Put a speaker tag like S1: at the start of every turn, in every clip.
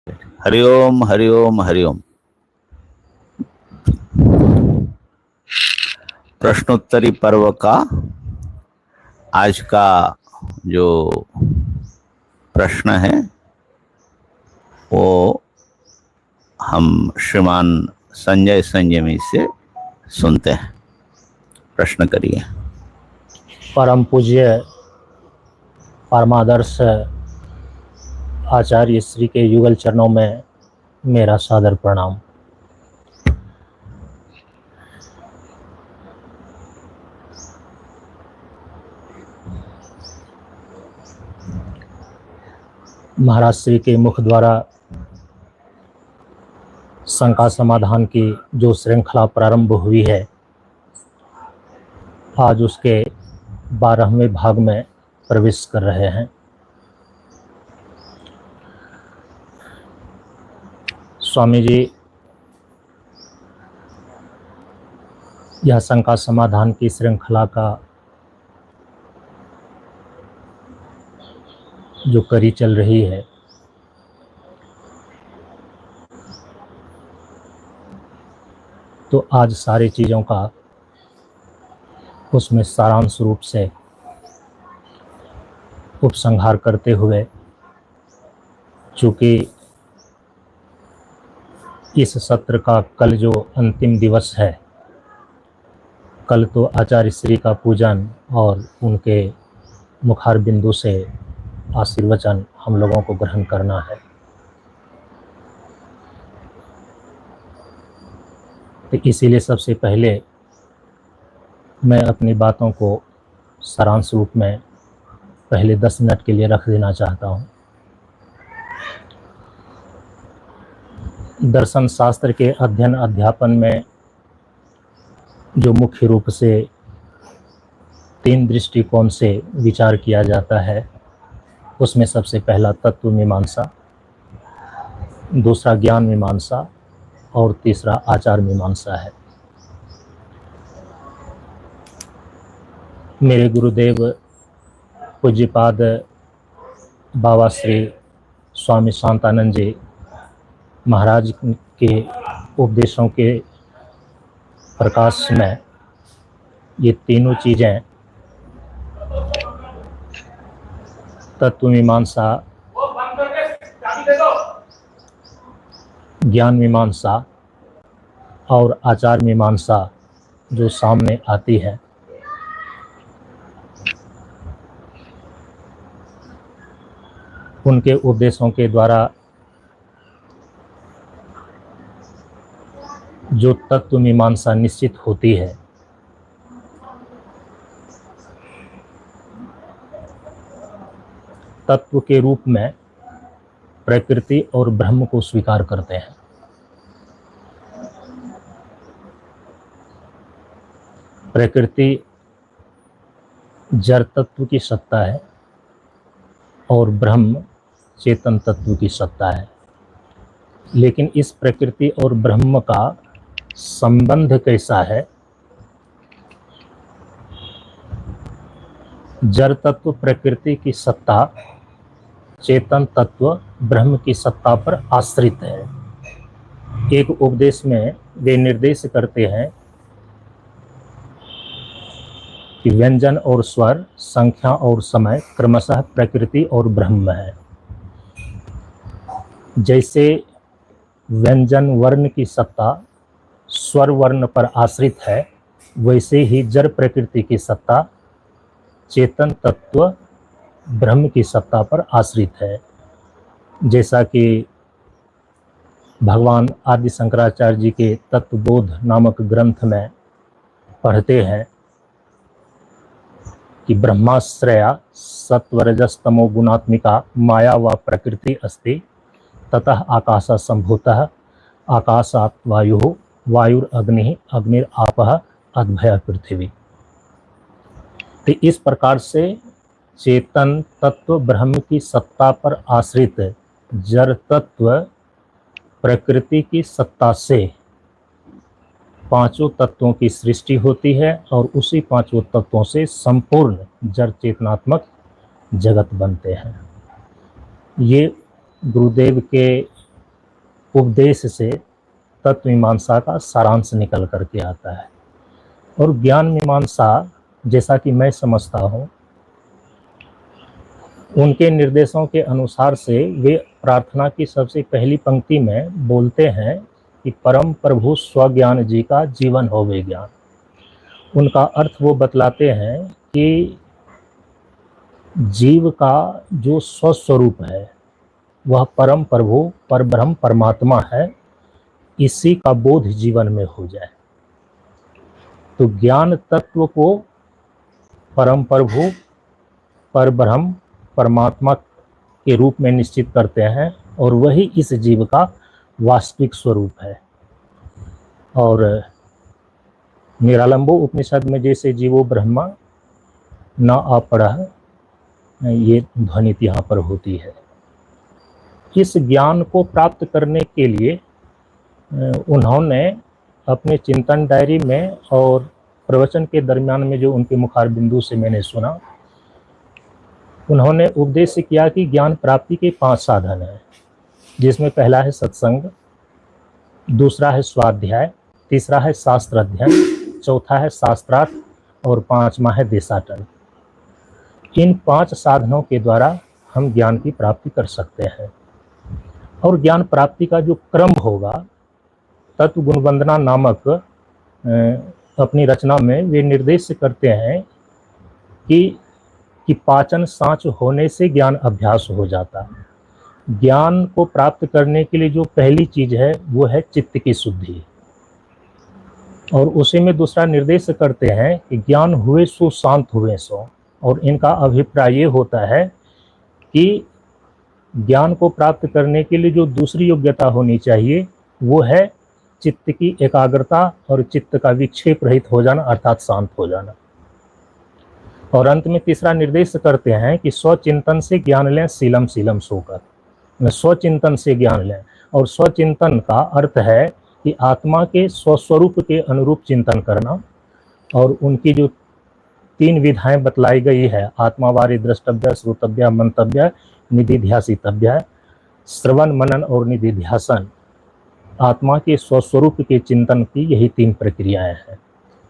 S1: हरिओम हरिओम हरिओम। प्रश्नोत्तरी पर्व का आज का जो प्रश्न है वो हम श्रीमान संजय संयमी से सुनते हैं। प्रश्न करिए।
S2: परम पूज्य परमादर्श आचार्य श्री के युगल चरणों में मेरा सादर प्रणाम। महाराज श्री के मुख द्वारा शंका समाधान की जो श्रृंखला प्रारंभ हुई है, आज उसके 12वें भाग में प्रवेश कर रहे हैं। स्वामी जी यह शंका समाधान की श्रृंखला का जो कड़ी चल रही है, तो आज सारी चीज़ों का उसमें सारांश रूप से उपसंहार करते हुए, चूँकि इस सत्र का कल जो अंतिम दिवस है, कल तो आचार्य श्री का पूजन और उनके मुखार बिंदु से आशीर्वचन हम लोगों को ग्रहण करना है। तो इसीलिए सबसे पहले मैं अपनी बातों को सारांश रूप में पहले 10 मिनट के लिए रख देना चाहता हूँ। दर्शन शास्त्र के अध्ययन अध्यापन में जो मुख्य रूप से 3 दृष्टिकोण से विचार किया जाता है, उसमें सबसे पहला तत्व मीमांसा, दूसरा ज्ञान मीमांसा और तीसरा आचार मीमांसा है। मेरे गुरुदेव पूज्यपाद बाबा श्री स्वामी शांतानंद जी महाराज के उपदेशों के प्रकाश में ये तीनों चीज़ें, तत्व मीमांसा, ज्ञान मीमांसा और आचार मीमांसा जो सामने आती है, उनके उपदेशों के द्वारा जो तत्व मीमांसा निश्चित होती है, तत्व के रूप में प्रकृति और ब्रह्म को स्वीकार करते हैं। प्रकृति जड़ तत्व की सत्ता है और ब्रह्म चेतन तत्व की सत्ता है। लेकिन इस प्रकृति और ब्रह्म का संबंध कैसा है? जड़ तत्व प्रकृति की सत्ता चेतन तत्व ब्रह्म की सत्ता पर आश्रित है। एक उपदेश में वे निर्देश करते हैं कि व्यंजन और स्वर, संख्या और समय क्रमशः प्रकृति और ब्रह्म है। जैसे व्यंजन वर्ण की सत्ता स्वर वर्ण पर आश्रित है, वैसे ही जड़ प्रकृति की सत्ता चेतन तत्व ब्रह्म की सत्ता पर आश्रित है। जैसा कि भगवान आदि शंकराचार्य जी के तत्वबोध नामक ग्रंथ में पढ़ते हैं कि ब्रह्माश्रया सत्वरजस्तमो गुणात्मिका माया व प्रकृति अस्ति, ततः आकाश संभूतः आकाशात् वायुः वायुरग्निः अग्निरापः अद्भय पृथ्वी। तो इस प्रकार से चेतन तत्व ब्रह्म की सत्ता पर आश्रित जड़ तत्व प्रकृति की सत्ता से पांचों तत्वों की सृष्टि होती है और उसी पांचों तत्वों से संपूर्ण जड़ चेतनात्मक जगत बनते हैं। ये गुरुदेव के उपदेश से तत्व मीमांसा का सारांश निकल करके आता है। और ज्ञान मीमांसा, जैसा कि मैं समझता हूँ, उनके निर्देशों के अनुसार से वे प्रार्थना की सबसे पहली पंक्ति में बोलते हैं कि परम प्रभु स्वज्ञान जी का जीवन होवे ज्ञान। उनका अर्थ वो बतलाते हैं कि जीव का जो स्वस्वरूप है वह परम प्रभु परब्रह्म परमात्मा है, इसी का बोध जीवन में हो जाए। तो ज्ञान तत्व को परम प्रभु परब्रह्म परमात्मा के रूप में निश्चित करते हैं और वही इस जीव का वास्तविक स्वरूप है। और निरालंबो उपनिषद में जैसे जीवो ब्रह्मा न अपरः, ये ध्वनित यहाँ पर होती है। इस ज्ञान को प्राप्त करने के लिए उन्होंने अपने चिंतन डायरी में और प्रवचन के दरमियान में जो उनके मुखार बिंदु से मैंने सुना, उन्होंने उपदेश किया कि ज्ञान प्राप्ति के 5 साधन हैं, जिसमें पहला है सत्संग, दूसरा है स्वाध्याय, तीसरा है शास्त्र अध्ययन, चौथा है शास्त्रार्थ और 5वां है देशाटन। इन 5 साधनों के द्वारा हम ज्ञान की प्राप्ति कर सकते हैं। और ज्ञान प्राप्ति का जो क्रम होगा, तत्व गुण वंदना नामक अपनी रचना में वे निर्देश करते हैं कि पाचन सांच होने से ज्ञान अभ्यास हो जाता है। ज्ञान को प्राप्त करने के लिए जो पहली चीज है वो है चित्त की शुद्धि। और उसी में दूसरा निर्देश करते हैं कि ज्ञान हुए सो शांत हुए सो। और इनका अभिप्राय ये होता है कि ज्ञान को प्राप्त करने के लिए जो दूसरी योग्यता होनी चाहिए वो है चित्त की एकाग्रता और चित्त का विक्षेप रहित हो जाना, अर्थात शांत हो जाना। और अंत में तीसरा निर्देश करते हैं कि स्वचिंतन से ज्ञान लें, शीलम शीलम सोकर। स्वचिंतन से ज्ञान लें, और स्वचिंतन का अर्थ है कि आत्मा के स्वस्वरूप के अनुरूप चिंतन करना। और उनकी जो 3 विधाएं बतलाई गई है, आत्मावारी द्रष्टव्य, श्रोतव्य, मंतव्य, निधिध्यासितव्य। श्रवण, मनन और निधिध्यासन आत्मा के स्वस्वरूप के चिंतन की यही 3 प्रक्रियाएं हैं।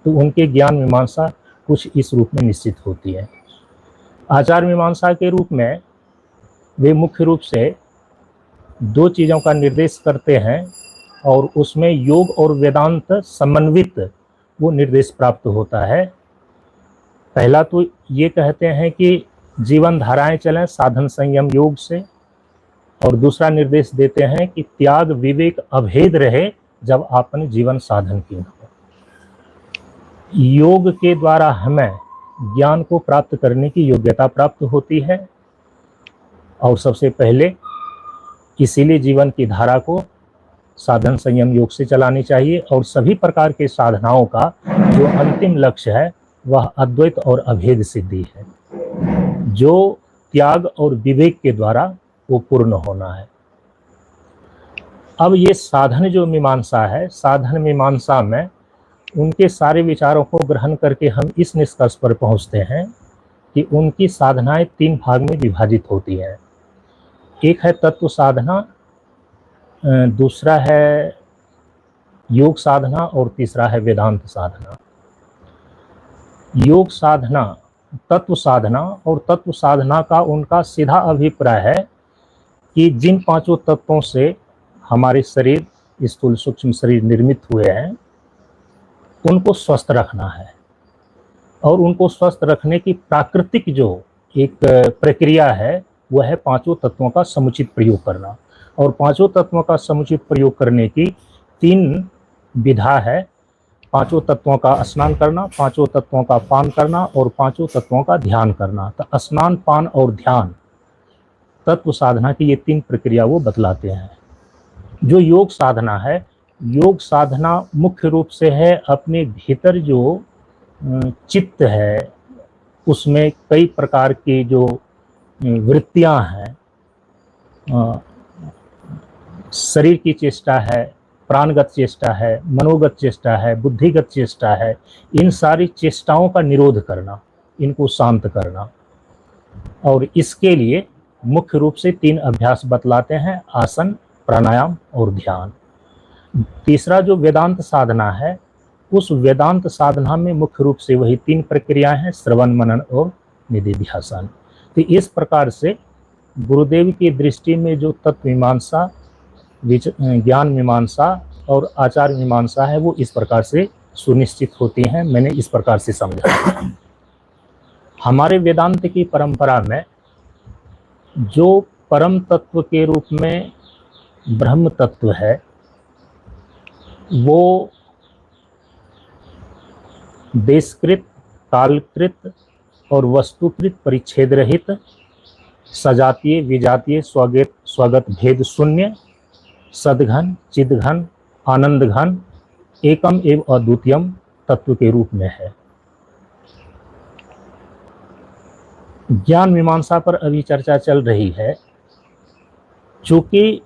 S2: तो उनके ज्ञान मीमांसा कुछ इस रूप में निश्चित होती है। आचार मीमांसा के रूप में वे मुख्य रूप से 2 चीज़ों का निर्देश करते हैं, और उसमें योग और वेदांत समन्वित वो निर्देश प्राप्त होता है। पहला तो ये कहते हैं कि जीवन धाराएं चलें साधन संयम योग से, और दूसरा निर्देश देते हैं कि त्याग विवेक अभेद रहे जब आपने जीवन साधन की हो। योग के द्वारा हमें ज्ञान को प्राप्त करने की योग्यता प्राप्त होती है, और सबसे पहले इसीलिए जीवन की धारा को साधन संयम योग से चलानी चाहिए। और सभी प्रकार के साधनाओं का जो अंतिम लक्ष्य है वह अद्वैत और अभेद सिद्धि है, जो त्याग और विवेक के द्वारा वो पूर्ण होना है। अब ये साधन जो मीमांसा है, साधन मीमांसा में उनके सारे विचारों को ग्रहण करके हम इस निष्कर्ष पर पहुंचते हैं कि उनकी साधनाएं 3 भाग में विभाजित होती हैं। एक है तत्व साधना, दूसरा है योग साधना, और तीसरा है वेदांत साधना। योग साधना, तत्व साधना और तत्व साधना का उनका सीधा अभिप्राय है कि जिन 5 तत्वों से हमारे शरीर, स्थूल सूक्ष्म शरीर निर्मित हुए हैं, उनको स्वस्थ रखना है। और उनको स्वस्थ रखने की प्राकृतिक जो एक प्रक्रिया है वह है 5 तत्वों का समुचित प्रयोग करना। और 5 तत्वों का समुचित प्रयोग करने की 3 विधा है। 5 तत्वों का स्नान करना, 5 तत्वों का पान करना और 5 तत्वों का ध्यान करना। तो स्नान, पान और ध्यान तत्व साधना की ये 3 प्रक्रिया वो बतलाते हैं। जो योग साधना है, योग साधना मुख्य रूप से है अपने भीतर जो चित्त है उसमें कई प्रकार की जो वृत्तियां हैं, शरीर की चेष्टा है, प्राणगत चेष्टा है, मनोगत चेष्टा है, बुद्धिगत चेष्टा है, इन सारी चेष्टाओं का निरोध करना, इनको शांत करना। और इसके लिए मुख्य रूप से 3 अभ्यास बतलाते हैं, आसन, प्राणायाम और ध्यान। तीसरा जो वेदांत साधना है, उस वेदांत साधना में मुख्य रूप से वही 3 प्रक्रियाएं हैं, श्रवण, मनन और निधिध्यासन। तो इस प्रकार से गुरुदेव की दृष्टि में जो तत्व मीमांसा, ज्ञान मीमांसा और आचार मीमांसा है, वो इस प्रकार से सुनिश्चित होती हैं। मैंने इस प्रकार से समझा। हमारे वेदांत की परंपरा में जो परम तत्व के रूप में ब्रह्म तत्व है, वो देशकृत, कालकृत और वस्तुकृत परिच्छेद रहित, सजातीय, विजातीय, स्वगत भेद शून्य, सदघन, चिदघन, आनंद घन, एकम एवं अद्वितीयम तत्व के रूप में है। ज्ञान मीमांसा पर अभी चर्चा चल रही है। चूंकि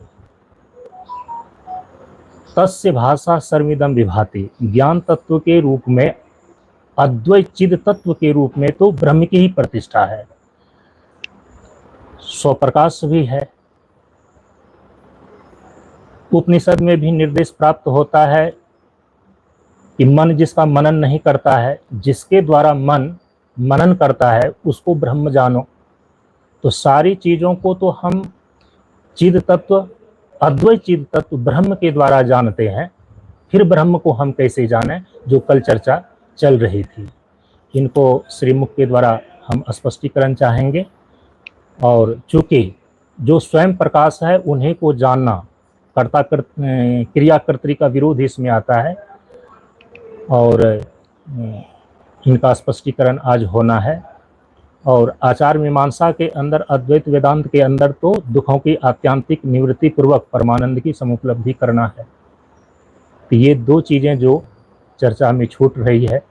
S2: तस्य भाषा सर्वमिदं विभाति, ज्ञान तत्व के रूप में, अद्वैत चिद तत्व के रूप में तो ब्रह्म की ही प्रतिष्ठा है, स्वप्रकाश भी है। उपनिषद में भी निर्देश प्राप्त होता है कि मन जिसका मनन नहीं करता है, जिसके द्वारा मन मनन करता है, उसको ब्रह्म जानो। तो सारी चीजों को तो हम चिद तत्व, अद्वैत चिद तत्व ब्रह्म के द्वारा जानते हैं, फिर ब्रह्म को हम कैसे जानें, जो कल चर्चा चल रही थी। इनको श्रीमुख के द्वारा हम स्पष्टीकरण चाहेंगे। और चूंकि जो स्वयं प्रकाश है, उन्हीं को जानना, क्रिया कर्त्री का विरोध इसमें आता है, और इनका स्पष्टीकरण आज होना है। और आचार मीमांसा के अंदर, अद्वैत वेदांत के अंदर तो दुखों की आत्यांतिक निवृत्ति पूर्वक परमानंद की समुपलब्धि करना है। तो ये 2 चीज़ें जो चर्चा में छूट रही है,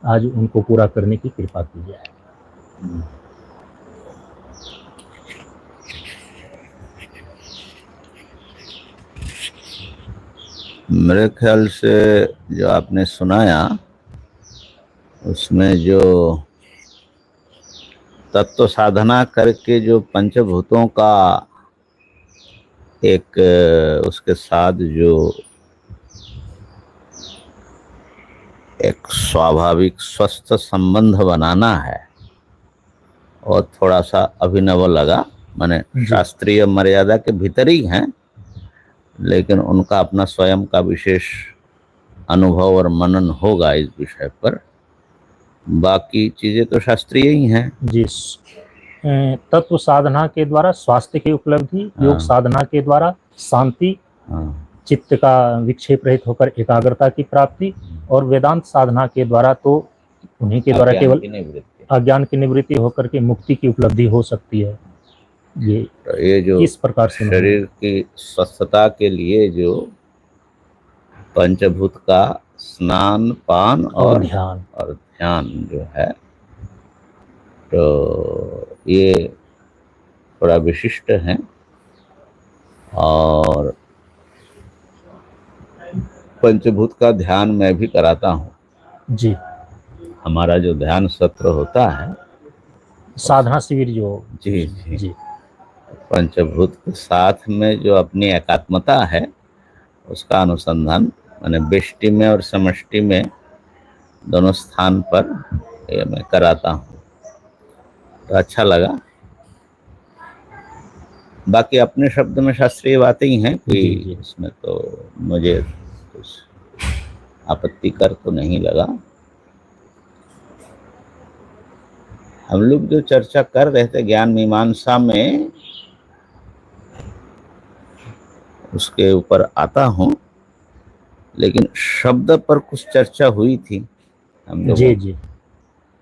S2: आज उनको पूरा करने की कृपा कीजिए।
S1: मेरे ख्याल से जो आपने सुनाया, उसमें जो तत्व साधना करके जो पंचभूतों का एक उसके साथ जो एक स्वाभाविक स्वस्थ संबंध बनाना है, और थोड़ा सा अभिनव लगा। माने शास्त्रीय मर्यादा के भीतर ही हैं, लेकिन उनका अपना स्वयं का विशेष अनुभव और मनन होगा इस विषय पर। बाकी चीजें तो शास्त्रीय ही हैं
S2: जी। तत्व साधना के द्वारा स्वास्थ्य की उपलब्धि, योग साधना के द्वारा शांति, चित्त का विक्षेप रहित होकर एकाग्रता की प्राप्ति, और वेदांत साधना के द्वारा तो उन्हीं के द्वारा केवल अज्ञान की निवृत्ति होकर के मुक्ति की उपलब्धि हो सकती है। ये
S1: जो
S2: इस प्रकार से
S1: शरीर की स्वस्थता के लिए जो पंचभूत का स्नान, पान और ध्यान जो है, तो ये थोड़ा विशिष्ट है। और पंचभूत का ध्यान मैं भी कराता हूँ
S2: जी।
S1: हमारा जो ध्यान सत्र होता है,
S2: साधना शिविर जो
S1: जी जी, जी। पंचभूत के साथ में जो अपनी एकात्मता है, उसका अनुसंधान मैंने व्यष्टि में और समष्टि में दोनों स्थान पर ये मैं कराता हूँ, तो अच्छा लगा। बाकी अपने शब्द में शास्त्रीय बातें ही हैं, कोई इसमें तो मुझे कुछ आपत्तिकर तो नहीं लगा। हम लोग जो चर्चा कर रहे थे ज्ञान मीमांसा में, उसके ऊपर आता हूँ, लेकिन शब्द पर कुछ चर्चा हुई थी हम लोग।
S2: जी जी।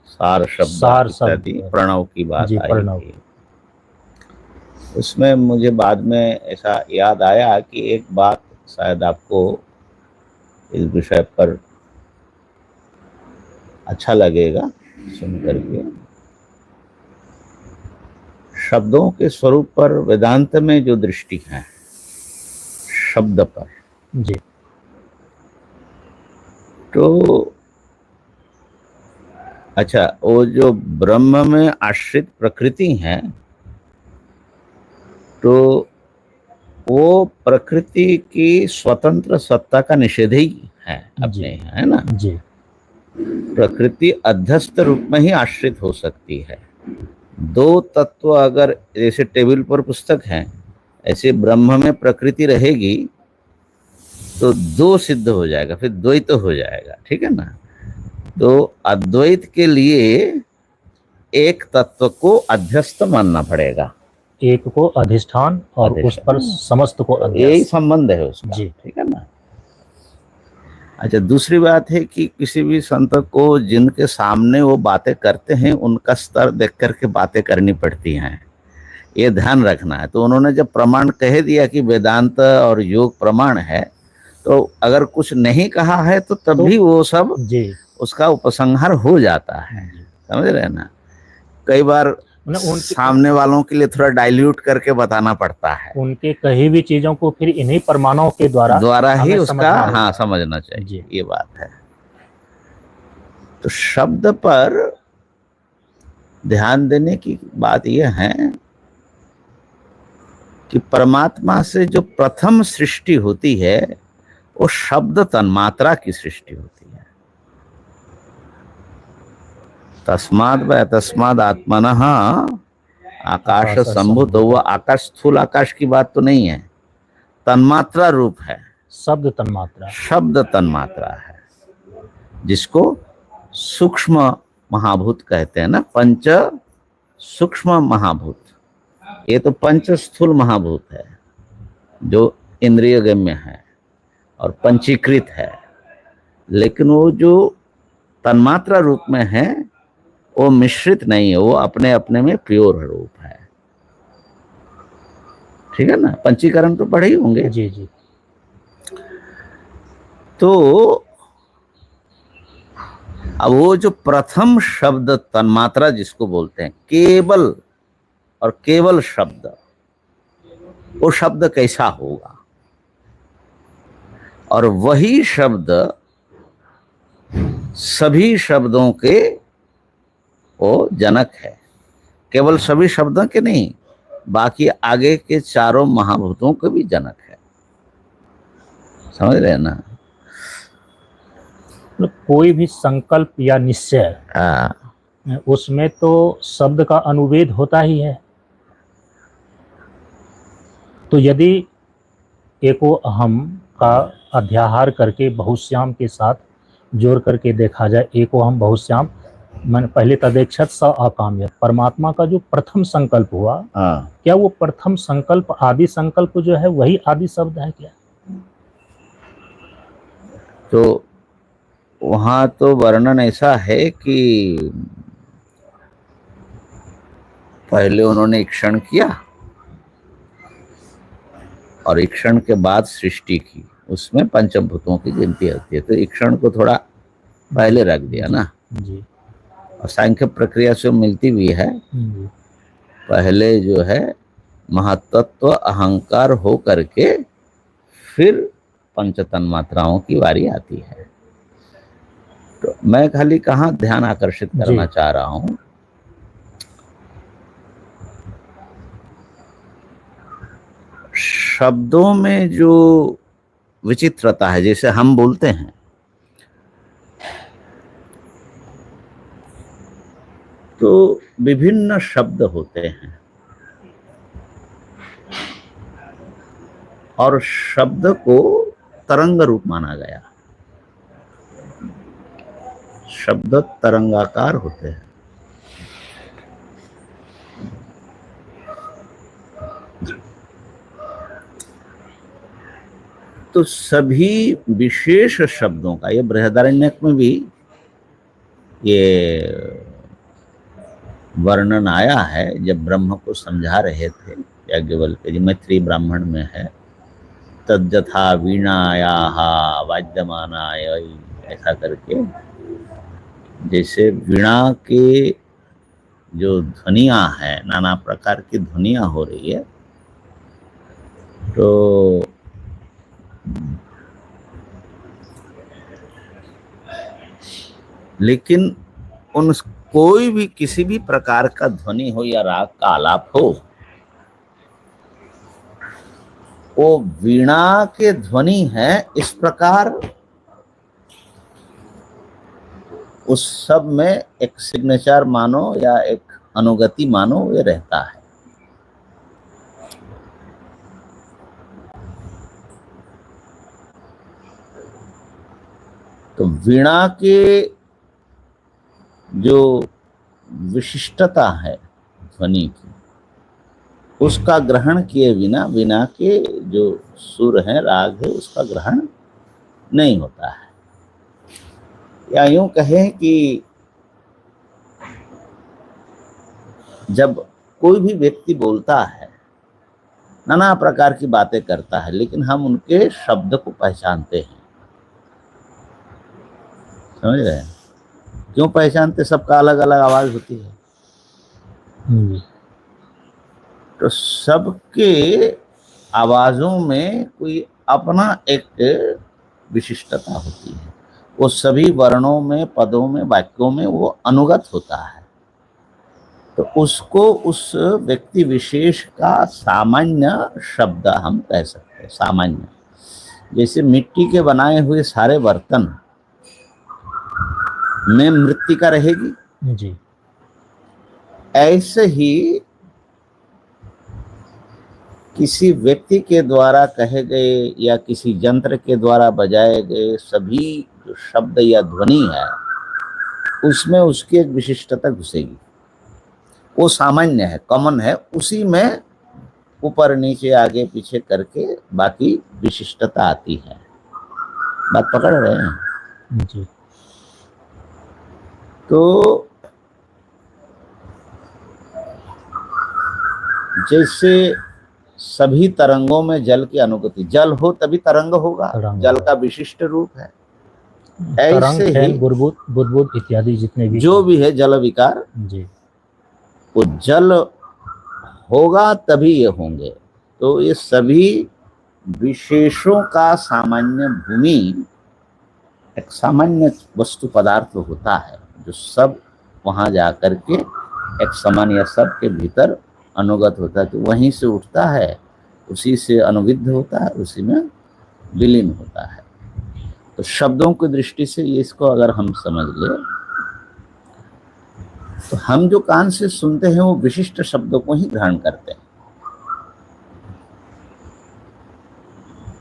S1: सार शब्द प्रणव की बात आई थी। उसमें मुझे बाद में ऐसा याद आया कि एक बात शायद आपको इस विषय पर अच्छा लगेगा सुन करके। शब्दों के स्वरूप पर वेदांत में जो दृष्टि है शब्द पर
S2: जी,
S1: तो अच्छा, वो जो ब्रह्म में आश्रित प्रकृति है, तो वो प्रकृति की स्वतंत्र सत्ता का निषेध ही है अपने यहाँ, है ना।
S2: जी
S1: प्रकृति अध्यस्त रूप में ही आश्रित हो सकती है। दो तत्व अगर जैसे टेबल पर पुस्तक है, ऐसे ब्रह्म में प्रकृति रहेगी तो दो सिद्ध हो जाएगा, फिर द्वैत हो जाएगा, ठीक है ना। तो अद्वैत के लिए एक तत्व को अध्यस्त मानना पड़ेगा,
S2: एक को अधिष्ठान और उस पर समस्त को
S1: यही
S2: अध्यस्त।
S1: संबंध है उसका,
S2: जी।
S1: ठीक है ना। अच्छा, दूसरी बात है कि किसी भी संत को जिनके सामने वो बातें करते हैं उनका स्तर देख करके बातें करनी पड़ती हैं, ये ध्यान रखना है। तो उन्होंने जब प्रमाण कह दिया कि वेदांत और योग प्रमाण है, तो अगर कुछ नहीं कहा है तो तब भी वो सब
S2: जी
S1: उसका उपसंहार हो जाता है, समझ रहे हैं ना। कई बार सामने वालों के लिए थोड़ा डाइल्यूट करके बताना पड़ता है,
S2: उनके कही भी चीजों को फिर इन्हीं प्रमाणों के द्वारा
S1: ही
S2: हमें
S1: उसका
S2: समझना
S1: समझना
S2: जी।
S1: चाहिए, ये बात है। तो शब्द पर ध्यान देने की बात यह है कि परमात्मा से जो प्रथम सृष्टि होती है वो शब्द तन्मात्रा की सृष्टि होती है। तस्माद व तस्माद आत्मनः आकाश संभूत, वह आकाश स्थूल आकाश की बात तो नहीं है, तन्मात्रा रूप है,
S2: शब्द तन्मात्रा,
S1: शब्द तन्मात्रा है, जिसको सूक्ष्म महाभूत कहते हैं ना। पंच सूक्ष्म महाभूत, ये तो पंच स्थूल महाभूत है जो इंद्रिय गम्य है और पंचीकृत है, लेकिन वो जो तन्मात्रा रूप में है वो मिश्रित नहीं है, वो अपने अपने में प्योर रूप है, ठीक है ना। पंचीकरण तो पढ़े ही होंगे।
S2: जी जी।
S1: तो अब वो जो प्रथम शब्द तन्मात्रा जिसको बोलते हैं, केवल और केवल शब्द, वो शब्द कैसा होगा, और वही शब्द सभी शब्दों के वो जनक है, केवल सभी शब्दों के नहीं, बाकी आगे के चारों महाभूतों के भी जनक है, समझ रहे हैं ना।
S2: कोई भी संकल्प या निश्चय, उसमें तो शब्द का अनुवेद होता ही है। तो यदि एको अहम का अध्याहार करके बहुश्याम के साथ जोड़ करके देखा जाए, एको अहम बहुश्याम मन पहले तदेक्षत स अकाम्य, परमात्मा का जो प्रथम संकल्प हुआ, क्या वो प्रथम संकल्प आदि संकल्प जो है वही आदि शब्द है क्या?
S1: तो वहां तो वर्णन ऐसा है कि पहले उन्होंने ईक्षण किया और ईक्षण के बाद सृष्टि की, उसमें पंचभूतों की गिनती होती है, तो ईक्षण को थोड़ा पहले रख दिया ना
S2: जी।
S1: और सांख्य प्रक्रिया से मिलती भी है। पहले जो है महत्त्व अहंकार हो करके फिर पंच तन्मात्राओं की बारी आती है। तो मैं खाली कहाँ ध्यान आकर्षित करना चाह रहा हूं, शब्दों में जो विचित्रता है, जैसे हम बोलते हैं तो विभिन्न शब्द होते हैं और शब्द को तरंग रूप माना गया, शब्द तरंगाकार होते हैं। तो सभी विशेष शब्दों का, ये बृहदारण्यक में भी ये वर्णन आया है, जब ब्रह्म को समझा रहे थे याज्ञवल्क्य जी, मैत्री ब्राह्मण में है, तद्यथा वीणायाः वाद्यमानाय, ऐसा करके, जैसे वीणा के जो ध्वनियाँ हैं, नाना प्रकार की ध्वनियाँ हो रही है, तो लेकिन उन कोई भी किसी भी प्रकार का ध्वनि हो या राग का आलाप हो, वो वीणा के ध्वनि है, इस प्रकार उस सब में एक सिग्नेचर मानो या एक अनुगति मानो ये रहता है। तो वीणा के जो विशिष्टता है ध्वनि की, उसका ग्रहण किए बिना वीणा के जो सुर है, राग है, उसका ग्रहण नहीं होता है। या यूं कहें कि जब कोई भी व्यक्ति बोलता है, नाना प्रकार की बातें करता है, लेकिन हम उनके शब्द को पहचानते हैं। समझ रहे हैं? क्यों पहचानते? सबका अलग अलग आवाज होती है। तो सबके आवाजों में कोई अपना एक विशिष्टता होती है। वो सभी वर्णों में, पदों में, वाक्यों में वो अनुगत होता है। तो उसको उस व्यक्ति विशेष का सामान्य शब्द हम कह सकते हैं। सामान्य, जैसे मिट्टी के बनाए हुए सारे बर्तन में मृत्तिका रहेगी
S2: जी।
S1: ऐसे ही किसी व्यक्ति के द्वारा कहे गए या किसी यंत्र के द्वारा बजाए गए सभी जो शब्द या ध्वनि है, उसमें उसकी एक विशिष्टता घुसेगी। वो सामान्य है, कॉमन है, उसी में ऊपर नीचे आगे पीछे करके बाकी विशिष्टता आती है। बात पकड़ रहे हैं
S2: जी।
S1: तो जैसे सभी तरंगों में जल की अनुगति, जल हो तभी तरंग होगा, जल का विशिष्ट रूप है। ऐसे ही
S2: बुदबुद इत्यादि जितने भी
S1: जो भी है जल विकार
S2: जी,
S1: वो जल होगा तभी ये होंगे। तो ये सभी विशेषों का सामान्य भूमि एक सामान्य वस्तु पदार्थ होता है, जो सब वहां जाकर के एक समान या सब के भीतर अनुगत होता है। तो वहीं से उठता है, उसी से अनुविद्ध होता है, उसी में विलीन होता है। तो शब्दों की दृष्टि से ये इसको अगर हम समझ ले, तो हम जो कान से सुनते हैं वो विशिष्ट शब्दों को ही ग्रहण करते हैं,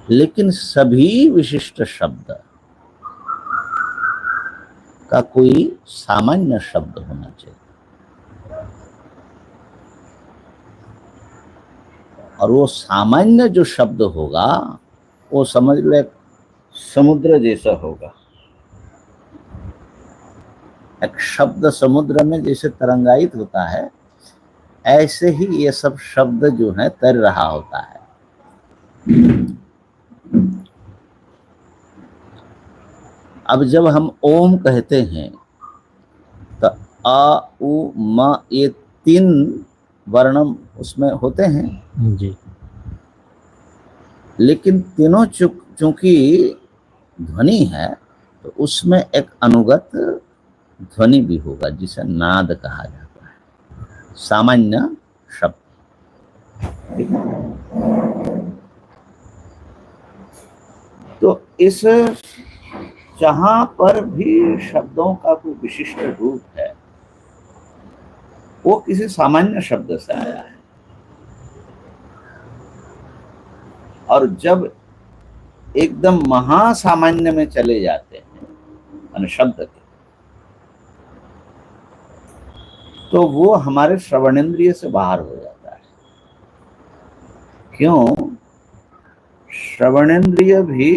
S1: लेकिन सभी विशिष्ट शब्द का कोई सामान्य शब्द होना चाहिए। और वो सामान्य जो शब्द होगा वो समझ लो एक समुद्र जैसा होगा। एक शब्द समुद्र में जैसे तरंगायित होता है, ऐसे ही ये सब शब्द जो है तर रहा होता है। अब जब हम ओम कहते हैं तो अ, उ, म, ये 3 वर्ण उसमें होते हैं
S2: जी।
S1: लेकिन तीनों चूंकि ध्वनि है, तो उसमें एक अनुगत ध्वनि भी होगा, जिसे नाद कहा जाता है, सामान्य शब्द। तो इस जहां पर भी शब्दों का कोई विशिष्ट रूप है, वो किसी सामान्य शब्द से आया है। और जब एकदम महासामान्य में चले जाते हैं शब्द के, तो वो हमारे श्रवणेंद्रिय से बाहर हो जाता है। क्यों? श्रवणेंद्रिय भी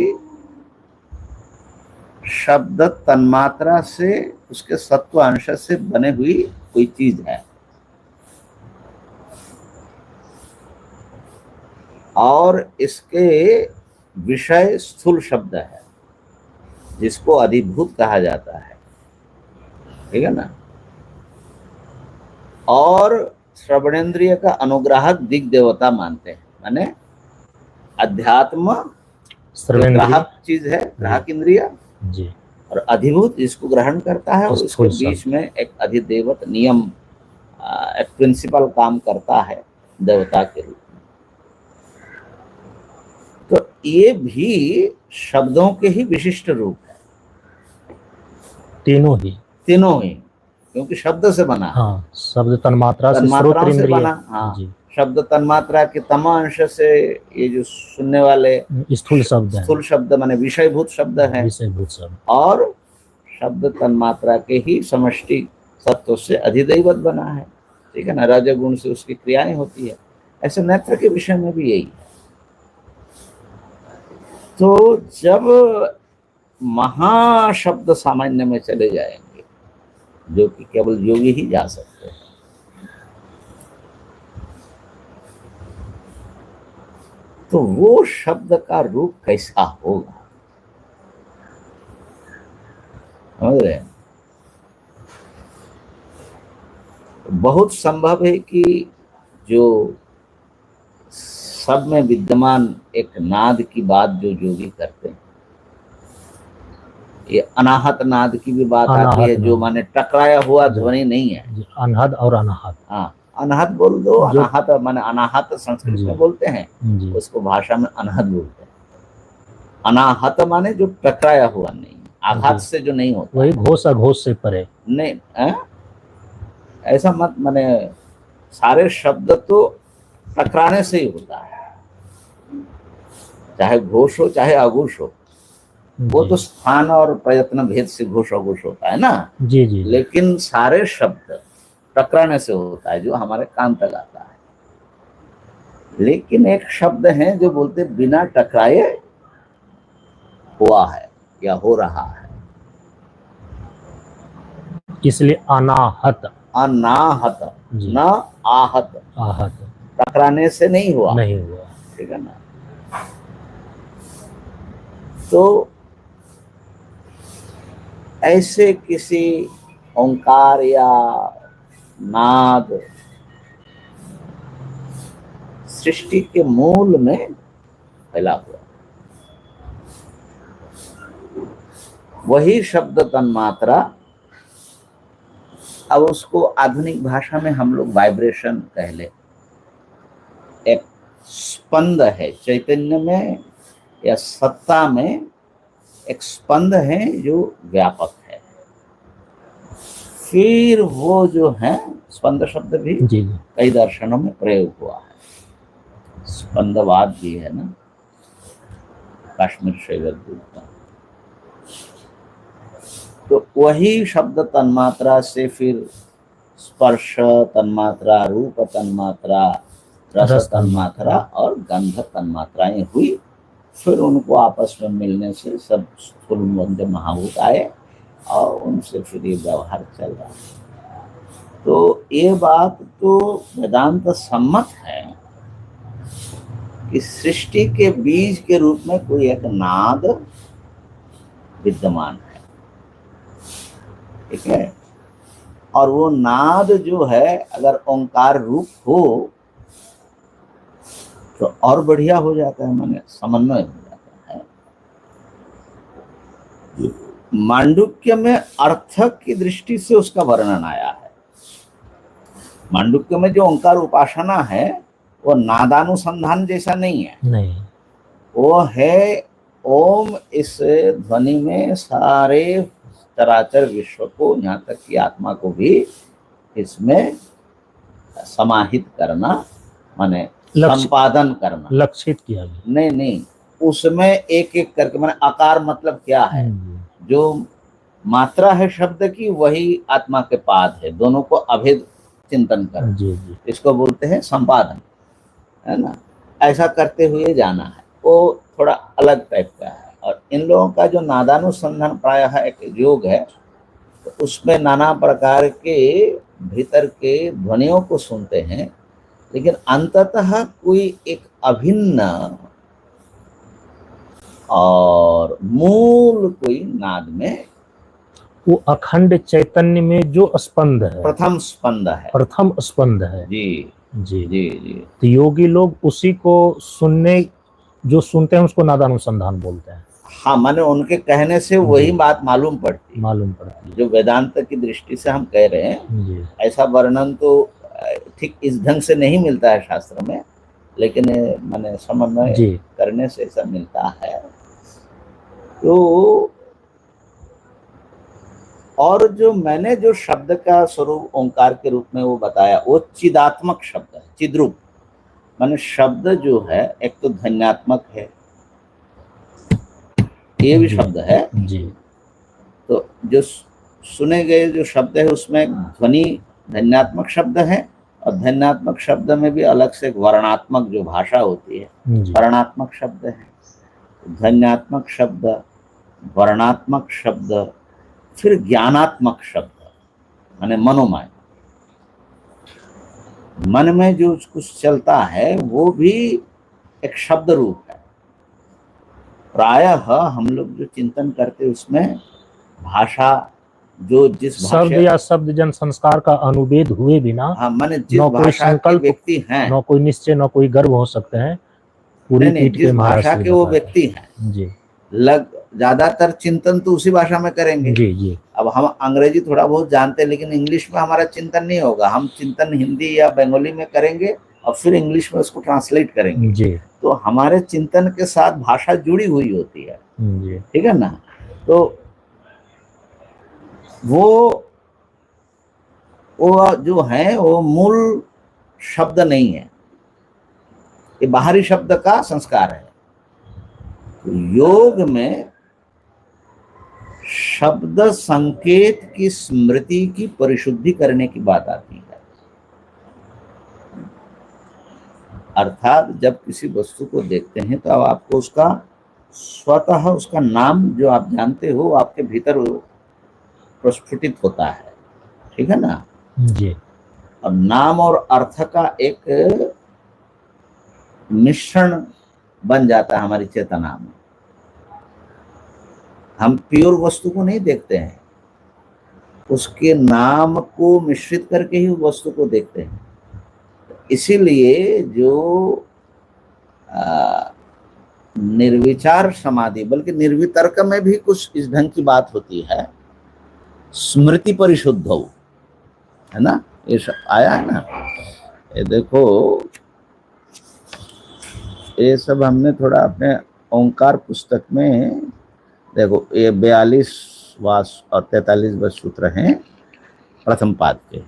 S1: शब्द तन्मात्रा से, उसके सत्व अंश से बने हुई कोई चीज है, और इसके विषय स्थूल शब्द है, जिसको अधिभूत कहा जाता है। ठीक है ना? और श्रवणेंद्रिय का अनुग्राहक दिग देवता मानते हैं, माने अध्यात्म ग्राहक चीज है, ग्राहक इंद्रिय
S2: जी,
S1: और अधिभूत जिसको ग्रहण करता है, और उसके बीच में एक अधिदेवत नियम, एक प्रिंसिपल काम करता है देवता के रूप में। ये भी शब्दों के ही विशिष्ट रूप है,
S2: तीनों ही।
S1: तीनों ही, क्योंकि शब्द से बना,
S2: हाँ, शब्द तन्मात्रा से
S1: तन्मात्राओं से
S2: श्रोत्र
S1: बना।
S2: इंद्रिय।
S1: हाँ,
S2: जी,
S1: शब्द तन्मात्रा के तमा अंश से ये जो सुनने वाले
S2: स्थूल शब्द है,
S1: स्थूल शब्द माने विषयभूत शब्द है,
S2: विषयभूत शब्द।
S1: और शब्द तन्मात्रा के ही समष्टि सत्व से अधिदैवत बना है, ठीक है ना, रजगुण से उसकी क्रियाएं होती है। ऐसे नेत्र के विषय में भी यही है। तो जब महाशब्द सामान्य में चले जाएंगे, जो कि केवल योगी ही जा सकते हैं, तो वो शब्द का रूप कैसा होगा, समझ रहे हैं? बहुत संभव है कि जो सब में विद्यमान एक नाद की बात जो योगी करते हैं, ये अनाहत नाद की भी बात आती है, जो माने टकराया हुआ ध्वनि नहीं है।
S2: अनहद और अनाहत।
S1: हाँ, अनाहत बोल दो, अनाहत माने अनाहत संस्कृत में बोलते हैं, उसको भाषा में अनाहत बोलते हैं। अनाहत माने जो टकराया हुआ नहीं, आघात से जो नहीं होता,
S2: वही घोष अघोष से परे
S1: नहीं। ऐसा मत माने, सारे शब्द तो टकराने से ही होता है, चाहे घोष हो चाहे अघोष हो, वो तो स्थान और प्रयत्न भेद से घोष अघोष होता है ना।
S2: जी जी।
S1: लेकिन सारे शब्द टकराने से होता है, जो हमारे कान तक आता है। लेकिन एक शब्द है जो बोलते बिना टकराए हुआ है या हो रहा है,
S2: इसलिए अनाहत।
S1: अनाहत, न आहत,
S2: आहत,
S1: टकराने से नहीं हुआ,
S2: नहीं हुआ,
S1: ठीक है ना। तो ऐसे किसी ओंकार या नाद सृष्टि के मूल में फैला हुआ, वही शब्द तन्मात्रा, अब उसको आधुनिक भाषा में हम लोग वाइब्रेशन कह ले, एक स्पंद है चैतन्य में या सत्ता में, एक स्पंद है जो व्यापक है। फिर वो जो है स्पंद शब्द भी
S2: जी।
S1: कई दर्शनों में प्रयोग हुआ है, स्पंदवाद भी है ना, काश्मीर शैव का। तो वही शब्द तन्मात्रा से फिर स्पर्श तन्मात्रा, रूप तन्मात्रा, रस तन्मात्रा और गंध तन्मात्राएं हुई। फिर उनको आपस में मिलने से सब स्थूल मंद महाभूत आए और उनसे फिर ये व्यवहार चल रहा है। तो ये बात तो वेदांत सम्मत है कि सृष्टि के बीज के रूप में कोई एक नाद विद्यमान है, ठीक है। और वो नाद जो है अगर ओंकार रूप हो तो और बढ़िया हो जाता है, माने समन्वय हो जाता है। मांडुक्य में अर्थ की दृष्टि से उसका वर्णन आया है। मांडुक्य में जो ओंकार उपासना है वो नादानुसंधान जैसा नहीं है, नहीं, वो है ओम इस ध्वनि में सारे चराचर विश्व को, यहाँ तक कि आत्मा को भी इसमें समाहित करना, माने संपादन करना,
S2: लक्षित किया गया।
S1: नहीं, उसमें एक एक करके, माने आकार मतलब क्या है, जो मात्रा है शब्द की वही आत्मा के पाद है, दोनों को अभेद चिंतन करना, इसको बोलते हैं संपादन, है ना। ऐसा करते हुए जाना है, वो थोड़ा अलग टाइप का है। और इन लोगों का जो नादानुसंधान प्रायः एक योग है, तो उसमें नाना प्रकार के भीतर के ध्वनियों को सुनते हैं, लेकिन अंततः कोई एक अभिन्न और मूल कोई नाद में,
S2: वो अखंड चैतन्य में जो स्पंद है,
S1: प्रथम स्पंद है,
S2: प्रथम स्पंद है।
S1: जी
S2: जी
S1: जी जी।
S2: तो योगी लोग उसी को सुनने, जो सुनते हैं उसको नादानुसंधान बोलते हैं।
S1: हाँ, माने उनके कहने से वही बात मालूम पड़ती है जो वेदांत की दृष्टि से हम कह रहे हैं। ऐसा वर्णन तो ठीक इस ढंग से नहीं मिलता है शास्त्र में, लेकिन माने समन्वय करने से ऐसा मिलता है। तो और जो मैंने जो शब्द का स्वरूप ओंकार के रूप में वो बताया, वो चिदात्मक शब्द है, चिद्रूप। माने शब्द जो है एक तो ध्वन्यात्मक है, ये भी
S2: जी,
S1: शब्द है।
S2: जी,
S1: तो जो सुने गए जो शब्द है उसमें ध्वनि ध्वन्यात्मक शब्द है, और ध्वन्यात्मक शब्द में भी अलग से एक वर्णात्मक जो भाषा होती है,
S2: जी,
S1: वर्णात्मक शब्द है। ध्वन्यात्मक शब्द, वर्णात्मक शब्द, फिर ज्ञानात्मक शब्द, माने मनोमय, मन में जो कुछ चलता है वो भी एक शब्द रूप है। प्रायः हम लोग जो चिंतन करते उसमें भाषा, जो जिस
S2: शब्द
S1: भाषा,
S2: या शब्द जन संस्कार का अनुवेद हुए बिना
S1: हाँ माने जिस
S2: न कोई
S1: भाषा के
S2: संकल्प,
S1: व्यक्ति हैं,
S2: न कोई निश्चय, न कोई गर्व हो सकते हैं। पूरी
S1: नहीं नहीं,
S2: पीठ
S1: जिस
S2: के महाराज
S1: भाषा
S2: श्री
S1: के वो
S2: बताते
S1: व्यक्ति हैं,
S2: हैं। जी,
S1: ज्यादातर चिंतन तो उसी भाषा में करेंगे।
S2: जी, जी,
S1: अब हम अंग्रेजी थोड़ा बहुत जानते हैं, लेकिन इंग्लिश में हमारा चिंतन नहीं होगा। हम चिंतन हिंदी या बंगाली में करेंगे और फिर इंग्लिश में उसको ट्रांसलेट करेंगे।
S2: जी,
S1: तो हमारे चिंतन के साथ भाषा जुड़ी हुई होती है,
S2: जी,
S1: ठीक है ना। तो वो जो है वो मूल शब्द नहीं है, ये बाहरी शब्द का संस्कार है। तो योग में शब्द संकेत की स्मृति की परिशुद्धि करने की बात आती है। अर्थात जब किसी वस्तु को देखते हैं तो अब आपको उसका स्वतः उसका नाम जो आप जानते हो आपके भीतर प्रस्फुटित होता है, ठीक है ना।
S2: जी,
S1: अब नाम और अर्थ का एक मिश्रण बन जाता है हमारी चेतना में। हम प्योर वस्तु को नहीं देखते हैं, उसके नाम को मिश्रित करके ही उस वस्तु को देखते हैं। इसीलिए जो निर्विचार समाधि, बल्कि निर्वितर्क में भी कुछ इस ढंग की बात होती है, स्मृति परिशुद्ध हो, है ना, ये आया है ना। ये देखो, ये सब हमने थोड़ा अपने ओंकार पुस्तक में देखो, ये 42वां और 43वां सूत्र हैं प्रथम पाद के।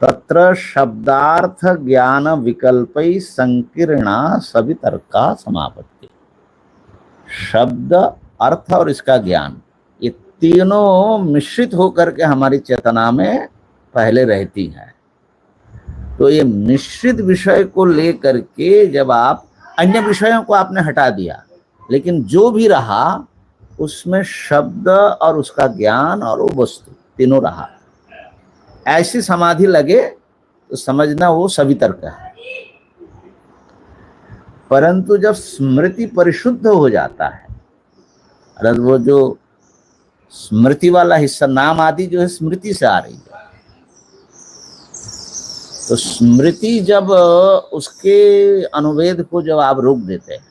S1: तत्र शब्दार्थ ज्ञान विकल्पै संकीर्णा सवितर्का समापत्ति। शब्द, अर्थ और इसका ज्ञान, ये तीनों मिश्रित होकर के हमारी चेतना में पहले रहती हैं। तो ये मिश्रित विषय को लेकर के जब आप अन्य विषयों को आपने हटा दिया, लेकिन जो भी रहा उसमें शब्द और उसका ज्ञान और वो वस्तु तीनों रहा, ऐसी समाधि लगे तो समझना वो सवितर्क है। परंतु जब स्मृति परिशुद्ध हो जाता है, अर्थात वो जो स्मृति वाला हिस्सा, नाम आदि जो है स्मृति से आ रही है, तो स्मृति जब उसके अनुवेद को जब आप रोक देते हैं,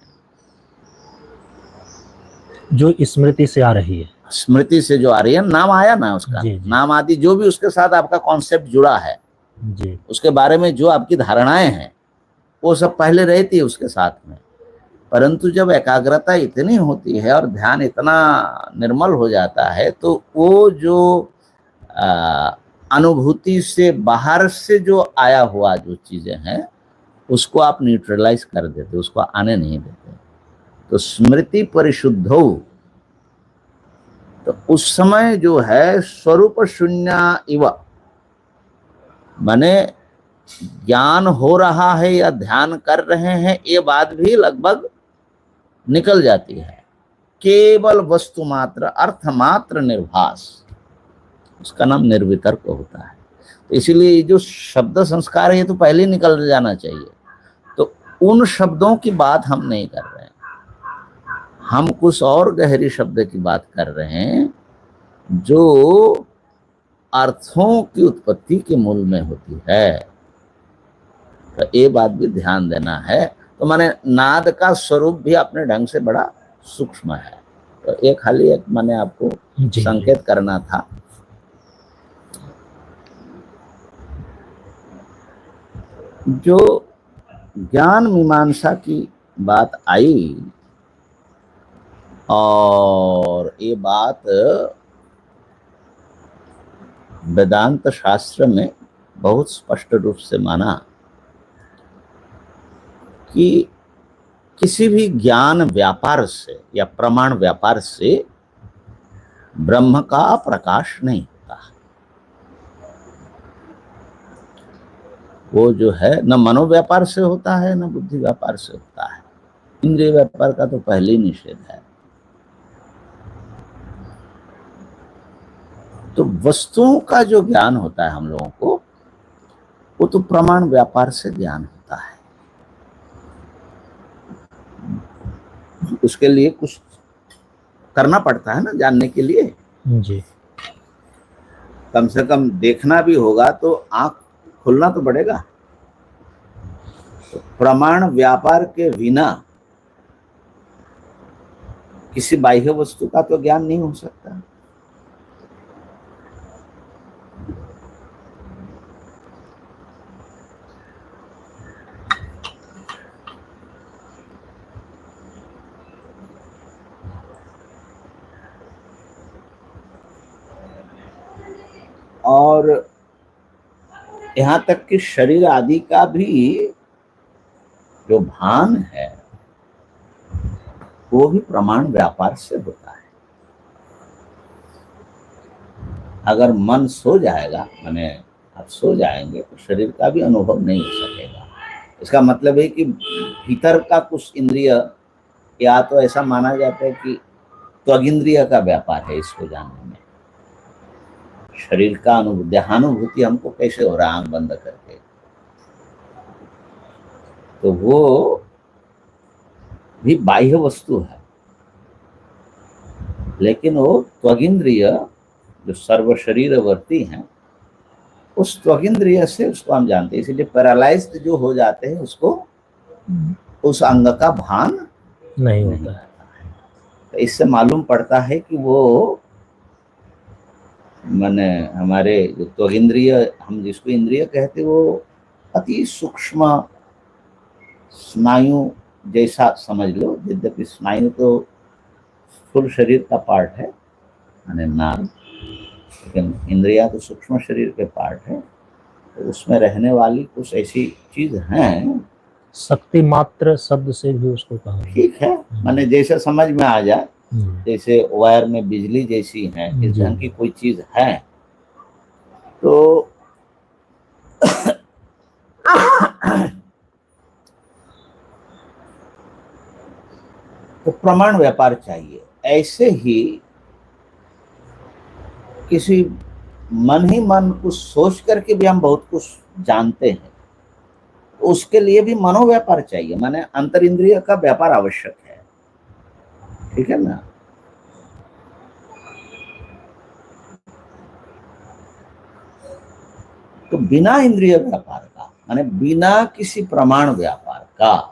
S2: जो स्मृति से आ रही है,
S1: स्मृति से जो आ रही है, नाम आया ना उसका,
S2: जी, जी,
S1: नाम आदि जो भी उसके साथ आपका कॉन्सेप्ट जुड़ा है,
S2: जी,
S1: उसके बारे में जो आपकी धारणाएं हैं, वो सब पहले रहती है उसके साथ में। परंतु जब एकाग्रता इतनी होती है और ध्यान इतना निर्मल हो जाता है, तो वो जो अनुभूति से बाहर से जो आया हुआ जो चीजें हैं उसको आप न्यूट्रलाइज कर देते, उसको आने नहीं देते। तो स्मृति परिशुद्ध हो, तो उस समय जो है स्वरूप शून्य इव, माने ज्ञान हो रहा है या ध्यान कर रहे हैं ये बात भी लगभग निकल जाती है। केवल वस्तु मात्र, अर्थ मात्र निर्भास, उसका नाम निर्वितर्क होता है। तो इसीलिए जो शब्द संस्कार है ये तो पहले निकल जाना चाहिए। तो उन शब्दों की बात हम नहीं कर रहे हैं, हम कुछ और गहरी शब्द की बात कर रहे हैं जो अर्थों की उत्पत्ति के मूल में होती है। तो ये बात भी ध्यान देना है। तो माने नाद का स्वरूप भी अपने ढंग से बड़ा सूक्ष्म है। तो ये खाली एक मैंने आपको संकेत करना था। जो ज्ञान मीमांसा की बात आई, और ये बात वेदांत शास्त्र में बहुत स्पष्ट रूप से माना कि किसी भी ज्ञान व्यापार से या प्रमाण व्यापार से ब्रह्म का प्रकाश नहीं होता। वो जो है न मनोव्यापार से होता है न बुद्धि व्यापार से होता है। इंद्रिय व्यापार का तो पहले ही निषेध है। तो वस्तुओं का जो ज्ञान होता है हम लोगों को, वो तो प्रमाण व्यापार से ज्ञान होता है। उसके लिए कुछ करना पड़ता है ना जानने के लिए।
S2: जी।
S1: कम से कम देखना भी होगा तो आंख खुलना तो पड़ेगा। तो प्रमाण व्यापार के बिना किसी बाह्य वस्तु का तो ज्ञान नहीं हो सकता। और यहां तक कि शरीर आदि का भी जो भान है वो भी प्रमाण व्यापार से होता है। अगर मन सो जाएगा, माने आप सो जाएंगे, तो शरीर का भी अनुभव नहीं हो सकेगा। इसका मतलब है कि भीतर का कुछ इंद्रिय, या तो ऐसा माना जाता है कि त्वगिंद्रिय का व्यापार है इसको जानने में। शरीर का अनुभव, देहानुभूति हमको कैसे हो रहा है आंख बंद करके, तो वो भी बाह्य वस्तु है। लेकिन वो त्वगिंद्रिय जो सर्व शरीरवर्ती हैं, उस त्वगिंद्रिय से उसको हम जानते हैं। इसलिए पैरालाइज्ड जो हो जाते हैं उसको उस अंग का भान
S2: नहीं होता है।
S1: तो इससे मालूम पड़ता है कि वो माने हमारे जो त्वगिंद्रिय, हम जिसको इंद्रिय कहते, वो अति सूक्ष्म स्नायु जैसा समझ लो। यद्यपि स्नायु तो स्थूल शरीर का पार्ट है, माने नाम, लेकिन इंद्रिया तो सूक्ष्म शरीर के पार्ट है। तो उसमें रहने वाली कुछ ऐसी चीज हैं,
S2: शक्ति मात्र शब्द से भी उसको कहा।
S1: ठीक है, माने जैसे समझ में आ जाए, जैसे वायर में बिजली जैसी है, इस ढंग की कोई चीज है। तो तो प्रमाण व्यापार चाहिए। ऐसे ही किसी मन ही मन कुछ सोच करके भी हम बहुत कुछ जानते हैं, तो उसके लिए भी मनोव्यापार चाहिए, माने अंतर इंद्रिय का व्यापार आवश्यक है। ठीक है ना। तो बिना इंद्रिय व्यापार का, माने बिना किसी प्रमाण व्यापार का,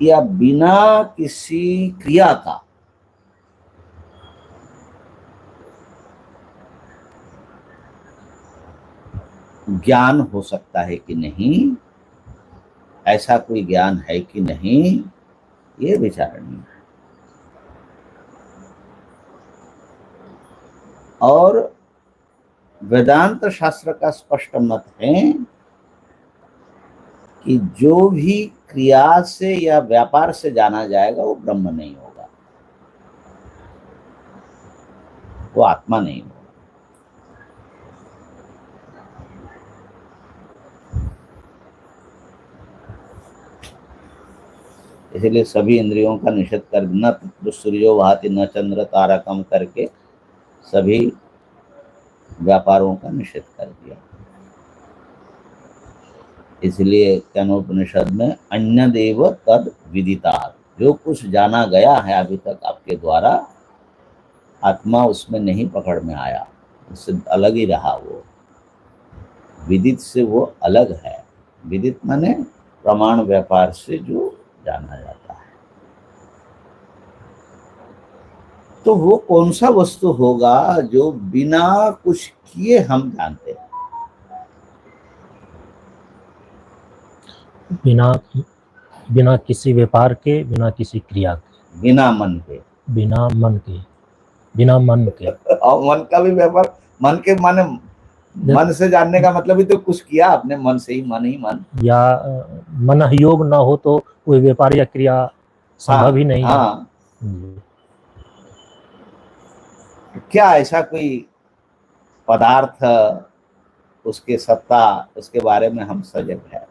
S1: या बिना किसी क्रिया का ज्ञान हो सकता है कि नहीं, ऐसा कोई ज्ञान है कि नहीं, ये विचारणीय है। और वेदांत शास्त्र का स्पष्ट मत है कि जो भी क्रिया से या व्यापार से जाना जाएगा वो ब्रह्म नहीं होगा, वो आत्मा नहीं होगा। इसलिए सभी इंद्रियों का निषेध कर, न सूर्यो भाति न चंद्र तारकम करके सभी व्यापारों का निषेध कर दिया। इसलिए कनोपनिषद में अन्य देव तद विदिता, जो कुछ जाना गया है अभी तक आपके द्वारा, आत्मा उसमें नहीं पकड़ में आया, उससे अलग ही रहा। वो विदित से वो अलग है। विदित माने प्रमाण व्यापार से जो जाना जाता है। तो वो कौन सा वस्तु होगा जो बिना कुछ किए हम जानते हैं?
S2: बिना बिना किसी व्यापार के, बिना किसी क्रिया के,
S1: बिना मन के।
S2: बिना मन के, बिना मन के।
S1: और मन का भी व्यापार, मन के माने मन से जानने का मतलब ही तो कुछ किया आपने, मन से ही मन।
S2: या मन योग ना हो तो कोई व्यापार या क्रिया संभव ही नहीं है।
S1: हाँ।
S2: जी।
S1: क्या ऐसा कोई पदार्थ, उसके सत्ता, उसके बारे में हम सजग हैं?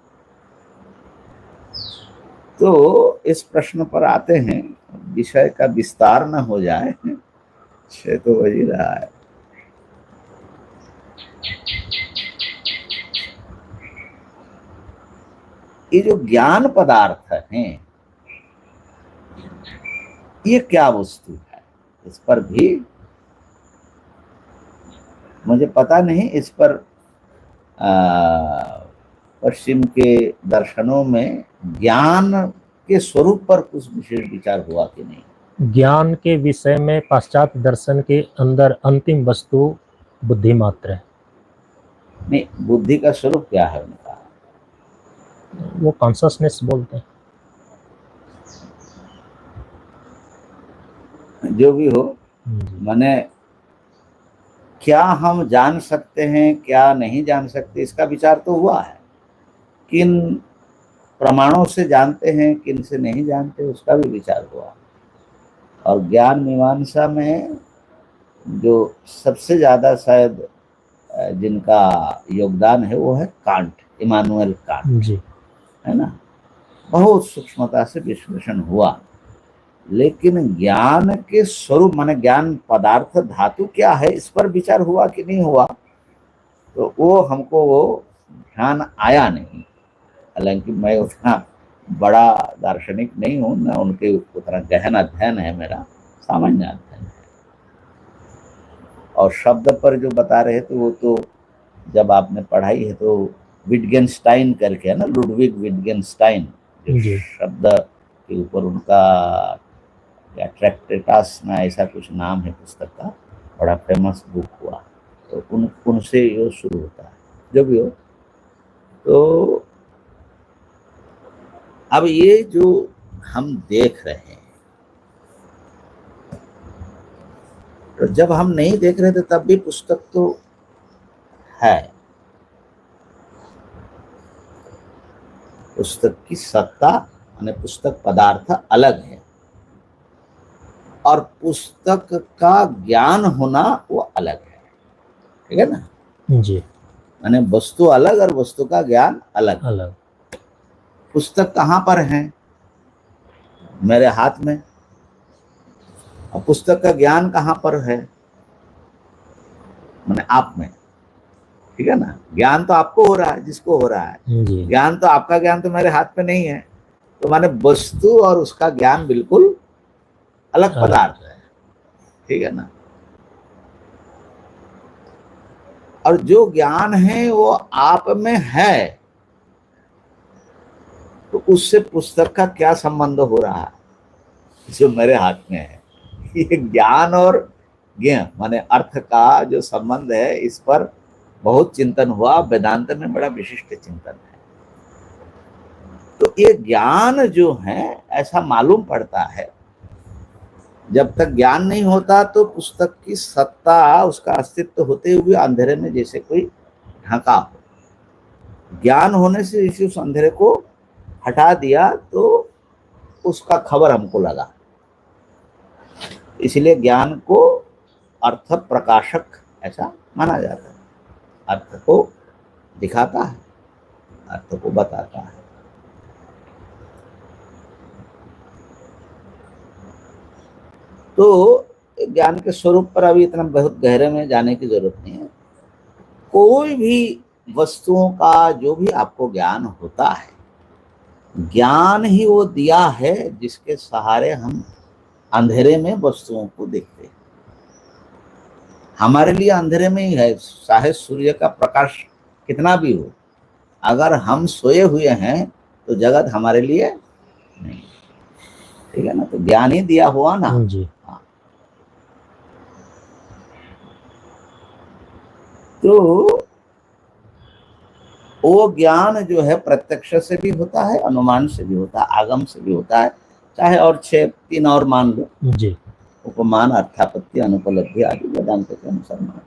S1: तो इस प्रश्न पर आते हैं, विषय का विस्तार न हो जाए, 6 तो बज ही रहा है। ये जो ज्ञान पदार्थ हैं, ये क्या वस्तु है? इस पर भी मुझे पता नहीं, इस पर पश्चिम के दर्शनों में ज्ञान के स्वरूप पर कुछ विशेष विचार हुआ कि नहीं।
S2: ज्ञान के विषय में पाश्चात्य दर्शन के अंदर अंतिम वस्तु बुद्धि मात्र है।
S1: नहीं, बुद्धि का स्वरूप क्या है उनका?
S2: वो कॉन्शसनेस बोलते हैं।
S1: जो भी हो, माने क्या हम जान सकते हैं, क्या नहीं जान सकते, इसका विचार तो हुआ है। किन प्रमाणों से जानते हैं, किन से नहीं जानते, उसका भी विचार हुआ। और ज्ञान मीमांसा में जो सबसे ज्यादा शायद जिनका योगदान है वो है कांट, इमानुएल कांट
S2: जी।
S1: है ना। बहुत सूक्ष्मता से विश्लेषण हुआ, लेकिन ज्ञान के स्वरूप माने ज्ञान पदार्थ धातु क्या है, इस पर विचार हुआ कि नहीं हुआ, तो वो हमको वो ध्यान आया नहीं। हालांकि मैं उतना बड़ा दार्शनिक नहीं हूँ, न उनके उतना गहन अध्ययन है मेरा, सामान्य अध्ययन है। और शब्द पर जो बता रहे थे वो तो जब आपने पढ़ाई है तो विटगेनस्टाइन करके है ना, लुडविग विटगेनस्टाइन, जो शब्द के ऊपर उनका या ट्रैक्टेटास ना ऐसा कुछ नाम है पुस्तक का, बड़ा फेमस बुक हुआ, तो उनसे ये शुरू होता है। जो भी हो, तो अब ये जो हम देख रहे हैं, तो जब हम नहीं देख रहे थे तब भी पुस्तक तो है। पुस्तक की सत्ता यानी पुस्तक पदार्थ अलग है, और पुस्तक का ज्ञान होना वो अलग है, ठीक है ना
S2: जी।
S1: यानी वस्तु अलग और वस्तु का ज्ञान अलग। पुस्तक कहाँ पर है? मेरे हाथ में। और पुस्तक का ज्ञान कहाँ पर है? मैंने आप में, ठीक है ना। ज्ञान तो आपको हो रहा है, जिसको हो रहा है ज्ञान, तो आपका ज्ञान तो मेरे हाथ में नहीं है। तो माने वस्तु और उसका ज्ञान बिल्कुल अलग पदार्थ है, ठीक है ना। और जो ज्ञान है वो आप में है, तो उससे पुस्तक का क्या संबंध हो रहा है जो मेरे हाथ में है? ये ज्ञान और ज्ञान माने अर्थ का जो संबंध है, इस पर बहुत चिंतन हुआ। वेदांत में बड़ा विशिष्ट चिंतन है। तो ये ज्ञान जो है, ऐसा मालूम पड़ता है, जब तक ज्ञान नहीं होता तो पुस्तक की सत्ता, उसका अस्तित्व होते हुए अंधेरे में जैसे कोई ढका हो। ज्ञान होने से इसी उस अंधेरे को हटा दिया तो उसका खबर हमको लगा। इसलिए ज्ञान को अर्थ प्रकाशक ऐसा माना जाता है। अर्थ को दिखाता है, अर्थ को बताता है। तो ज्ञान के स्वरूप पर अभी इतना बहुत गहरे में जाने की जरूरत नहीं है। कोई भी वस्तुओं का जो भी आपको ज्ञान होता है, ज्ञान ही वो दिया है जिसके सहारे हम अंधेरे में वस्तुओं को देखते हैं। हमारे लिए अंधेरे में ही है, चाहे सूर्य का प्रकाश कितना भी हो, अगर हम सोए हुए हैं तो जगत हमारे लिए नहीं, ठीक है ना। तो ज्ञान ही दिया हुआ ना जी। हाँ। तो वो ज्ञान जो है प्रत्यक्ष से भी होता है, अनुमान से भी होता है, आगम से भी होता है, चाहे और 6 3 और मान लो,
S2: जी
S1: उपमान, अर्थापत्ति, अनुपलब्धि आदि वेदांत के अनुसार मान।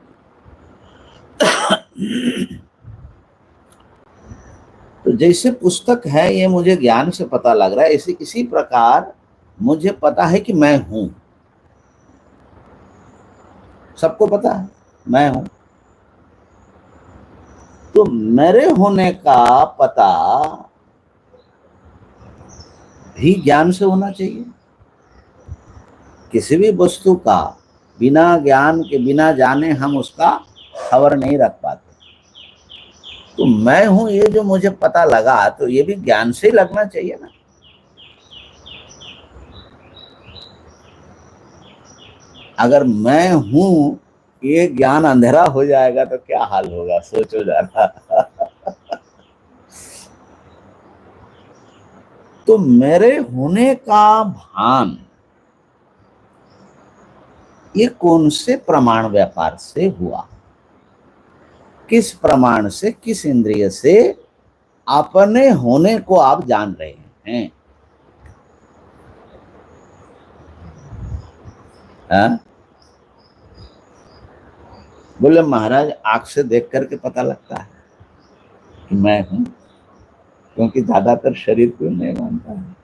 S1: तो जैसे पुस्तक है ये मुझे ज्ञान से पता लग रहा है, इसी प्रकार मुझे पता है कि मैं हूं। सबको पता है मैं हूं, तो मेरे होने का पता भी ज्ञान से होना चाहिए। किसी भी वस्तु का बिना ज्ञान के, बिना जाने हम उसका खबर नहीं रख पाते। तो मैं हूं ये जो मुझे पता लगा, तो ये भी ज्ञान से ही लगना चाहिए ना। अगर मैं हूं ये ज्ञान अंधेरा हो जाएगा तो क्या हाल होगा, सोचो जरा। तो मेरे होने का भान ये कौन से प्रमाण व्यापार से हुआ, किस प्रमाण से, किस इंद्रिय से अपने होने को आप जान रहे हैं? हाँ? बोले महाराज आंख से देख करके पता लगता है कि मैं हूं, क्योंकि ज्यादातर शरीर को नहीं मानता है।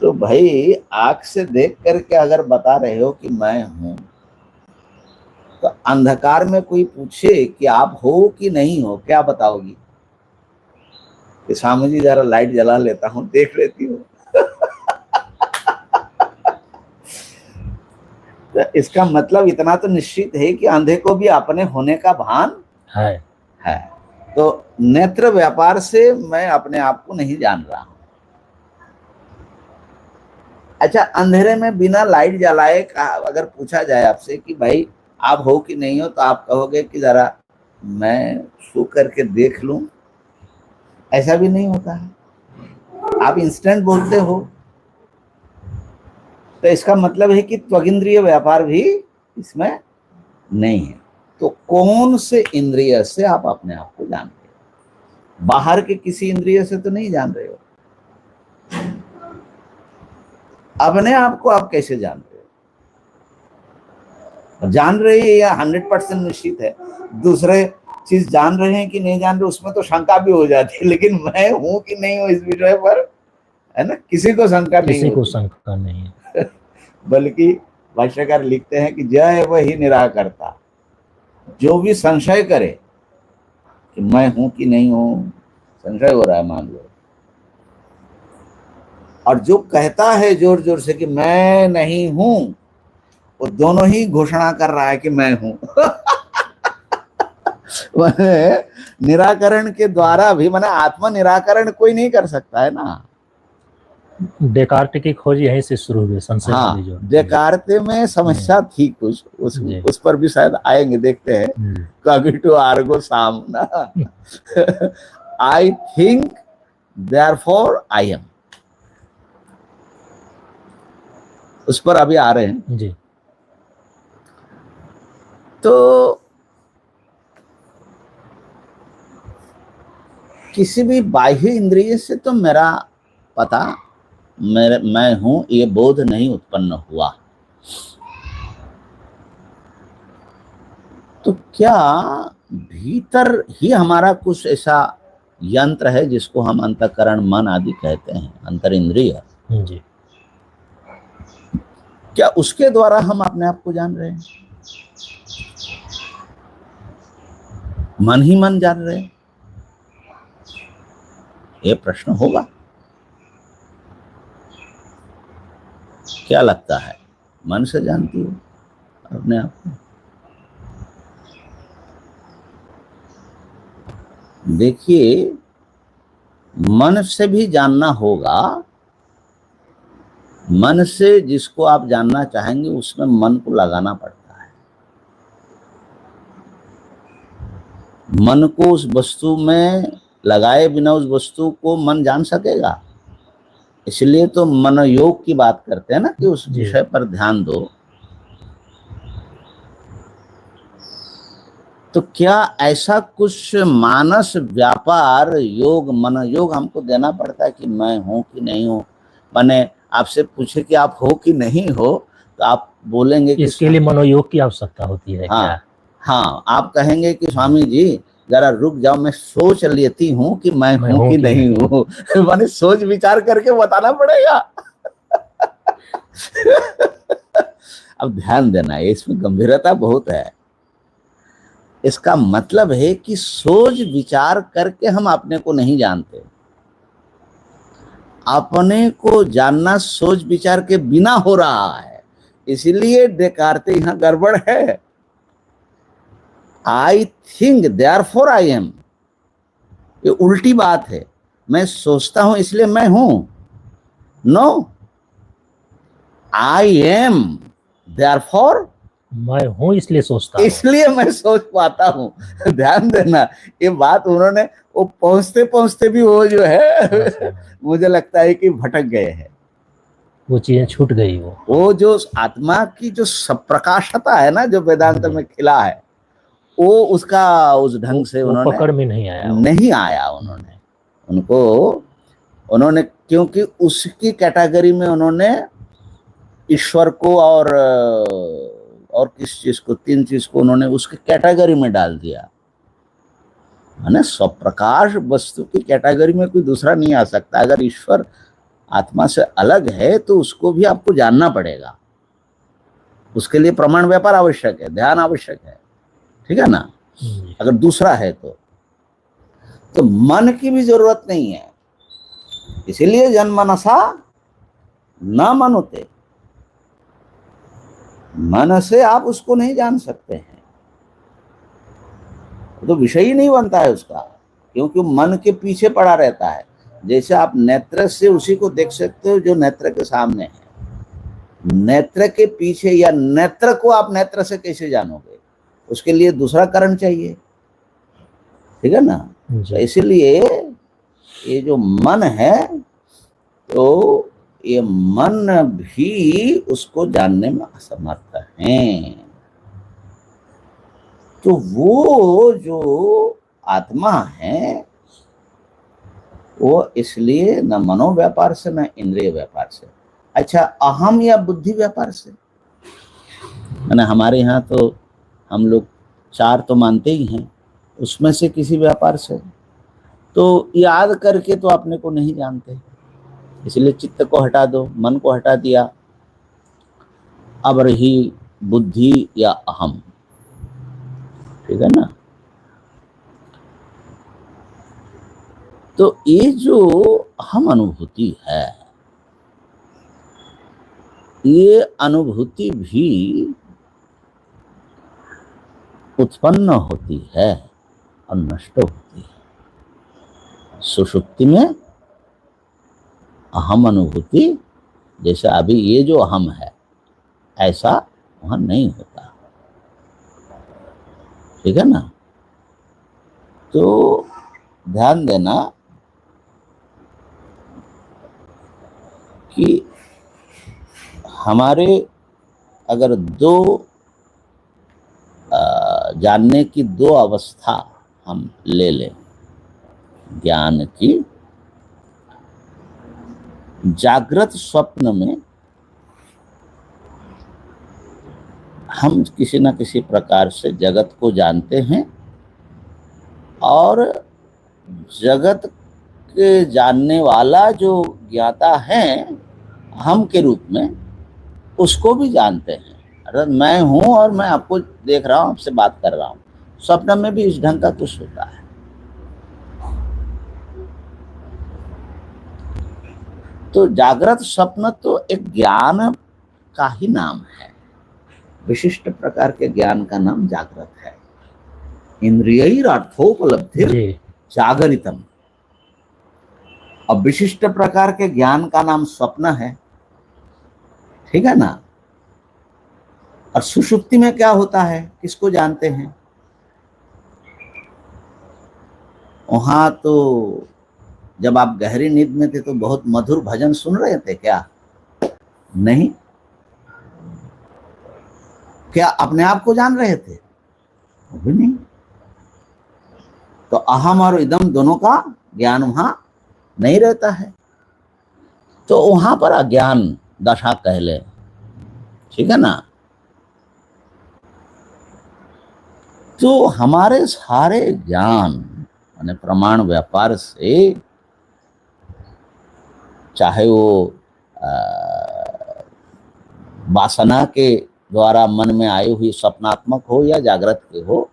S1: तो भाई आंख से देख करके अगर बता रहे हो कि मैं हूं, तो अंधकार में कोई पूछे कि आप हो कि नहीं हो, क्या बताओगी? कि स्वामी जी जरा लाइट जला लेता हूं, देख लेती हूँ। तो इसका मतलब इतना तो निश्चित है कि अंधे को भी अपने होने का भान
S2: है।
S1: तो नेत्र व्यापार से मैं अपने आप को नहीं जान रहा हूं। अच्छा, अंधेरे में बिना लाइट जलाए अगर पूछा जाए आपसे कि भाई आप हो कि नहीं हो, तो आप कहोगे कि जरा मैं छू करके देख लूं। ऐसा भी नहीं होता है, आप इंस्टेंट बोलते हो। तो इसका मतलब है कि त्वगिंद्रिय व्यापार भी इसमें नहीं है। तो कौन से इंद्रिय से आप अपने आप को जानते हो? बाहर के किसी इंद्रिय से तो नहीं जान रहे हो। अपने आप को आप कैसे जानते हो? जान रहे हैं या 100% निश्चित है? दूसरे चीज जान रहे हैं कि नहीं जान रहे, उसमें तो शंका भी हो जाती है, लेकिन मैं हूं कि नहीं हूं इस विषय पर, है ना, किसी को शंका नहीं
S2: किसी को
S1: होती।
S2: शंका नहीं है।
S1: बल्कि भाष्यकार लिखते हैं कि जय वही निराकर्ता, जो भी संशय करे कि मैं हूं कि नहीं हूं, संशय हो रहा है मान लो, और जो कहता है जोर जोर से कि मैं नहीं हूं, वो दोनों ही घोषणा कर रहा है कि मैं हूं। निराकरण के द्वारा भी, माने आत्मा निराकरण कोई नहीं कर सकता है ना।
S2: डेकार्ट की खोज यहीं से शुरू हुई, संशय
S1: हाँ,
S2: वाली जो
S1: डेकार्टे में समस्या थी कुछ, उस पर भी शायद आएंगे, देखते हैं। कॉग्निटिव आर्गो साम ना, I think therefore I am, उस पर अभी आ रहे हैं
S2: जी।
S1: तो किसी भी बाह्य इंद्रिय से तो मेरा पता, मैं हूं ये बोध नहीं उत्पन्न हुआ। तो क्या भीतर ही हमारा कुछ ऐसा यंत्र है जिसको हम अंतःकरण, मन आदि कहते हैं, अंतर इंद्रिय
S2: जी।
S1: क्या उसके द्वारा हम अपने आप को जान रहे हैं? मन ही मन जान रहे हैं? ये प्रश्न होगा। क्या लगता है, मन से जानती हो अपने आप को? देखिए, मन से भी जानना होगा। मन से जिसको आप जानना चाहेंगे उसमें मन को लगाना पड़ता है। मन को उस वस्तु में लगाए बिना उस वस्तु को मन जान सकेगा? इसलिए तो मनोयोग की बात करते हैं ना, कि उस विषय पर ध्यान दो। तो क्या ऐसा कुछ मानस व्यापार योग मन योग हमको देना पड़ता है कि मैं हूं कि नहीं हूं? माने आपसे पूछे कि आप हो कि नहीं हो, तो आप बोलेंगे कि
S2: इसके लिए मनोयोग की आवश्यकता होती है क्या?
S1: हाँ हाँ, आप कहेंगे कि स्वामी जी जरा रुक जाओ, मैं सोच लेती हूँ कि मैं हूँ कि नहीं हूँ। माने सोच विचार करके बताना पड़ेगा। अब ध्यान देना है, इसमें गंभीरता बहुत है। इसका मतलब है कि सोच विचार करके हम अपने को नहीं जानते। अपने को जानना सोच विचार के बिना हो रहा है, इसलिए डेकार्ते यहां गड़बड़ है। I think therefore I am, ये उल्टी बात है। मैं सोचता हूं इसलिए मैं हूं। नो, आई एम देयरफॉर
S2: मैं हूं इसलिए सोचता हूं।
S1: इसलिए मैं सोच पाता हूं। ध्यान देना, ये बात उन्होंने वो पहुंचते पहुंचते भी वो जो है मुझे लगता है कि भटक गए हैं।
S2: वो चीजें छूट गई।
S1: वो जो आत्मा की जो सप्रकाशता है ना, जो वेदांत में खिला है, वो उसका उस ढंग से उन्होंने
S2: पकड़ में नहीं आया।
S1: नहीं आया उन्होंने उनको उन्होंने क्योंकि उसकी कैटेगरी में उन्होंने ईश्वर को और किस चीज को, तीन चीज को उन्होंने उसके कैटेगरी में डाल दिया। है ना, स्वप्रकाश वस्तु की कैटेगरी में कोई दूसरा नहीं आ सकता। अगर ईश्वर आत्मा से अलग है तो उसको भी आपको जानना पड़ेगा। उसके लिए प्रमाण व्यापार आवश्यक है, ध्यान आवश्यक है, ठीक है ना। अगर दूसरा है तो मन की भी जरूरत नहीं है। इसीलिए जन्मनसा न मनुते, मन से आप उसको नहीं जान सकते हैं, तो विषय ही नहीं बनता है उसका, क्योंकि मन के पीछे पड़ा रहता है। जैसे आप नेत्र से उसी को देख सकते हो जो नेत्र के सामने है। नेत्र के पीछे या नेत्र को आप नेत्र से कैसे जानोगे? उसके लिए दूसरा कारण चाहिए, ठीक है ना। तो इसीलिए ये जो मन है, तो ये मन भी उसको जानने में असमर्थ है। तो वो जो आत्मा है वो इसलिए न मनोव्यापार से न इंद्रिय व्यापार से, अच्छा अहम या बुद्धि व्यापार से, मैंने हमारे यहाँ तो हम लोग चार तो मानते ही हैं, उसमें से किसी व्यापार से तो याद करके तो अपने को नहीं जानते। इसलिए चित्त को हटा दो, मन को हटा दिया, अब रही बुद्धि या अहम, ठीक है ना। तो ये जो अहम अनुभूति है, ये अनुभूति भी उत्पन्न होती है और नष्ट होती है। सुषुप्ति में अहम अनुभूति, जैसे अभी ये जो अहम है ऐसा वहां नहीं होता, ठीक है ना। तो ध्यान देना कि हमारे अगर दो जानने की दो अवस्था हम ले लें ज्ञान की, जागृत स्वप्न में हम किसी न किसी प्रकार से जगत को जानते हैं और जगत के जानने वाला जो ज्ञाता है हम के रूप में उसको भी जानते हैं। अर्थात मैं हूं और मैं आपको देख रहा हूं, आपसे बात कर रहा हूं। स्वप्न में भी इस ढंग का कुछ होता है। तो जागृत स्वप्न तो एक ज्ञान का ही नाम है, विशिष्ट प्रकार के ज्ञान का नाम जागृत है। इंद्रियैरर्थोपलब्धिर जागरितम। अब विशिष्ट प्रकार के ज्ञान का नाम स्वप्न है, ठीक है ना। और सुषुप्ति में क्या होता है, किसको जानते हैं? वहां तो जब आप गहरी नींद में थे तो बहुत मधुर भजन सुन रहे थे क्या? नहीं। क्या अपने आप को जान रहे थे? भी नहीं। तो अहम और इदम दोनों का ज्ञान वहां नहीं रहता है, तो वहां पर अज्ञान दशा कह ले, ठीक है ना। तो हमारे सारे ज्ञान माने प्रमाण व्यापार से, चाहे वो वासना के द्वारा मन में आई हुई स्वप्नात्मक हो या जागृत के हो,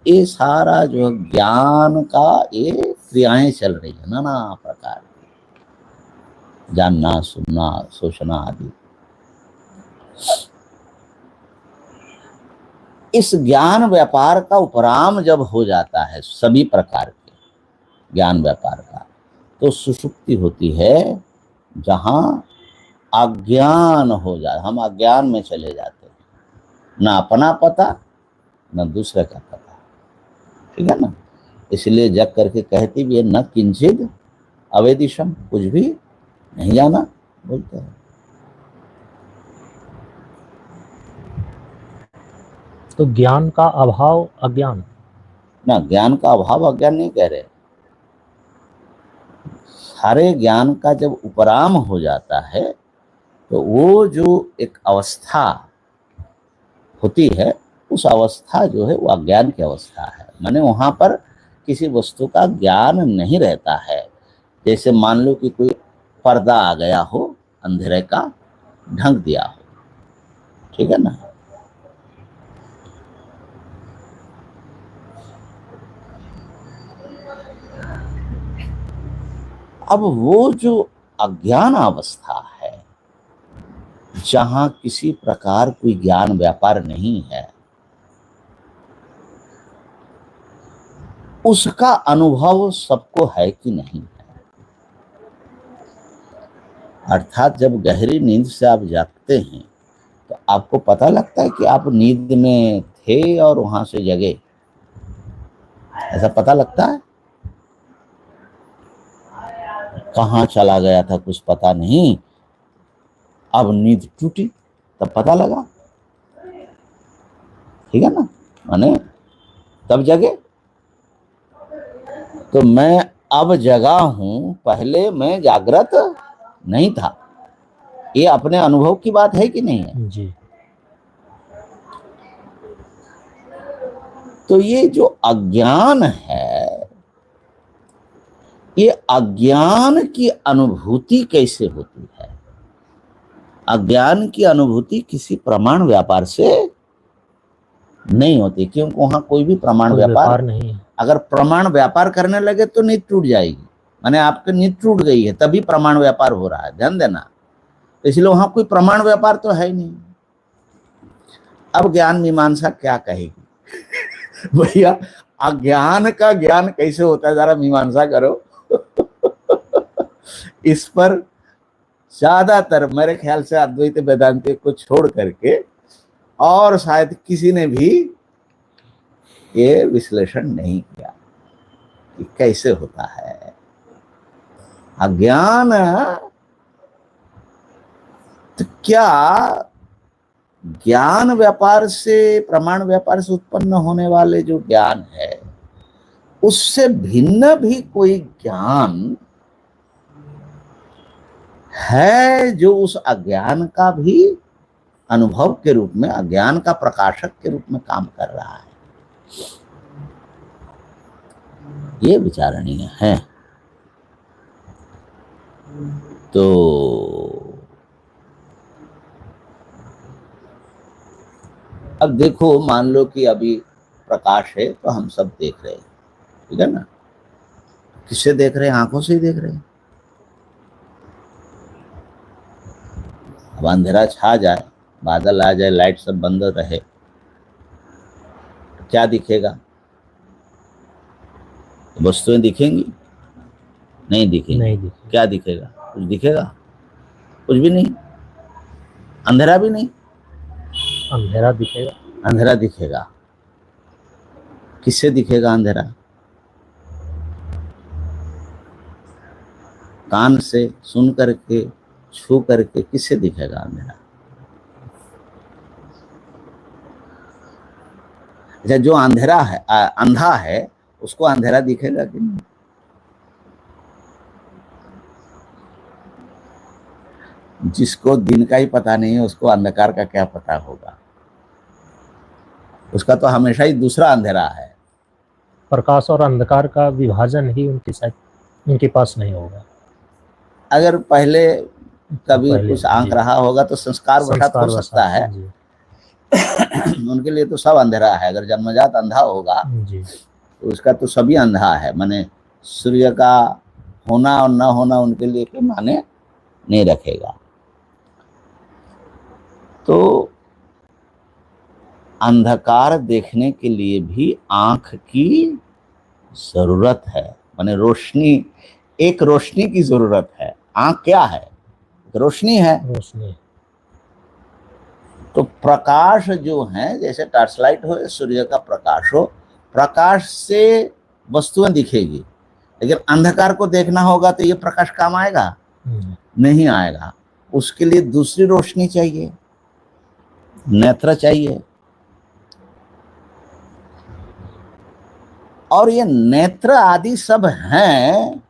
S1: ये सारा जो ज्ञान का ये क्रियाएं चल रही है नाना प्रकार की, जानना, सुनना, सोचना आदि। इस ज्ञान व्यापार का उपराम जब हो जाता है सभी प्रकार के ज्ञान व्यापार का, तो सुषुप्ति होती है जहां अज्ञान हो जाए, हम अज्ञान में चले जाते हैं, ना अपना पता ना दूसरे का पता, ठीक है ना। इसलिए जग करके कहती भी है न किंचित अवेदिशम, कुछ भी नहीं जाना बोलते हैं।
S2: तो ज्ञान का अभाव अज्ञान,
S1: ना ज्ञान का अभाव अज्ञान नहीं कह रहे, सारे ज्ञान का जब उपराम हो जाता है तो वो जो एक अवस्था होती है, उस अवस्था जो है वो अज्ञान की अवस्था है, माने वहां पर किसी वस्तु का ज्ञान नहीं रहता है। जैसे मान लो कि कोई पर्दा आ गया हो, अंधेरे का ढक दिया हो, ठीक है ना। अब वो जो अज्ञान अवस्था है जहां किसी प्रकार कोई ज्ञान व्यापार नहीं है, उसका अनुभव सबको है कि नहीं है। अर्थात जब गहरी नींद से आप जागते हैं तो आपको पता लगता है कि आप नींद में थे और वहां से जगे, ऐसा पता लगता है। कहाँ चला गया था कुछ पता नहीं, अब नींद टूटी तब पता लगा, ठीक है ना, माने तब जगे। तो मैं अब जगा हूं, पहले मैं जागृत नहीं था, ये अपने अनुभव की बात है कि नहीं है
S2: जी।
S1: तो ये जो अज्ञान है, ये अज्ञान की अनुभूति कैसे होती है? अज्ञान की अनुभूति किसी प्रमाण व्यापार से नहीं होती, क्योंकि वहां कोई भी प्रमाण व्यापार
S2: नहीं है।
S1: अगर प्रमाण व्यापार करने लगे तो नींद टूट जाएगी, माने आपकी नींद टूट गई है तभी प्रमाण व्यापार हो रहा है, ध्यान देना। तो इसलिए वहां कोई प्रमाण व्यापार तो है ही नहीं। अब ज्ञान मीमांसा क्या कहेगी भैया, अज्ञान का ज्ञान कैसे होता है, जरा मीमांसा करो इस पर ज्यादातर मेरे ख्याल से अद्वैत वेदांति को छोड़ करके और शायद किसी ने भी ये विश्लेषण नहीं किया कि कैसे होता है अज्ञान। तो क्या ज्ञान व्यापार से, प्रमाण व्यापार से उत्पन्न होने वाले जो ज्ञान है, उससे भिन्न भी कोई ज्ञान है जो उस अज्ञान का भी अनुभव के रूप में, अज्ञान का प्रकाशक के रूप में काम कर रहा है? ये विचारणीय है। तो अब देखो, मान लो कि अभी प्रकाश है तो हम सब देख रहे हैं, ठीक है ना। किससे देख रहे हैं? आंखों से ही देख रहे हैं। अब अंधेरा छा जाए, बादल आ जाए, लाइट सब बंद रहे, क्या दिखेगा? वस्तुएं दिखेंगी? नहीं दिखेंगी।
S2: नहीं दिखेगा।
S1: क्या दिखेगा? कुछ दिखेगा? कुछ भी नहीं। अंधेरा भी नहीं,
S2: अंधेरा दिखेगा।
S1: अंधेरा दिखेगा। किससे दिखेगा अंधेरा? कान से सुन करके, छू करके, किससे दिखेगा अंधेरा? अच्छा, जो अंधेरा है, अंधा है, उसको अंधेरा दिखेगा कि नहीं? जिसको दिन का ही पता नहीं है उसको अंधकार का क्या पता होगा? उसका तो हमेशा ही दूसरा अंधेरा है।
S2: प्रकाश और अंधकार का विभाजन ही उनके पास नहीं होगा।
S1: अगर पहले कभी
S2: पहले
S1: कुछ आंख
S2: जी,
S1: रहा होगा तो संस्कार वशात हो सकता है।
S2: जी
S1: उनके लिए तो सब अंधेरा है। अगर जन्मजात अंधा होगा
S2: जी
S1: तो उसका तो सभी अंधा है। माने सूर्य का होना और न होना उनके लिए कोई माने नहीं रखेगा। तो अंधकार देखने के लिए भी आंख की जरूरत है। माने रोशनी, एक रोशनी की जरूरत है। आंख क्या है? रोशनी है।
S2: रोशनी।
S1: तो प्रकाश जो है, जैसे टॉर्च लाइट हो या सूर्य का प्रकाश हो, प्रकाश से वस्तुएं दिखेगी। लेकिन अंधकार को देखना होगा तो ये प्रकाश काम आएगा? नहीं आएगा। उसके लिए दूसरी रोशनी चाहिए, नेत्र चाहिए। और ये नेत्र आदि सब हैं,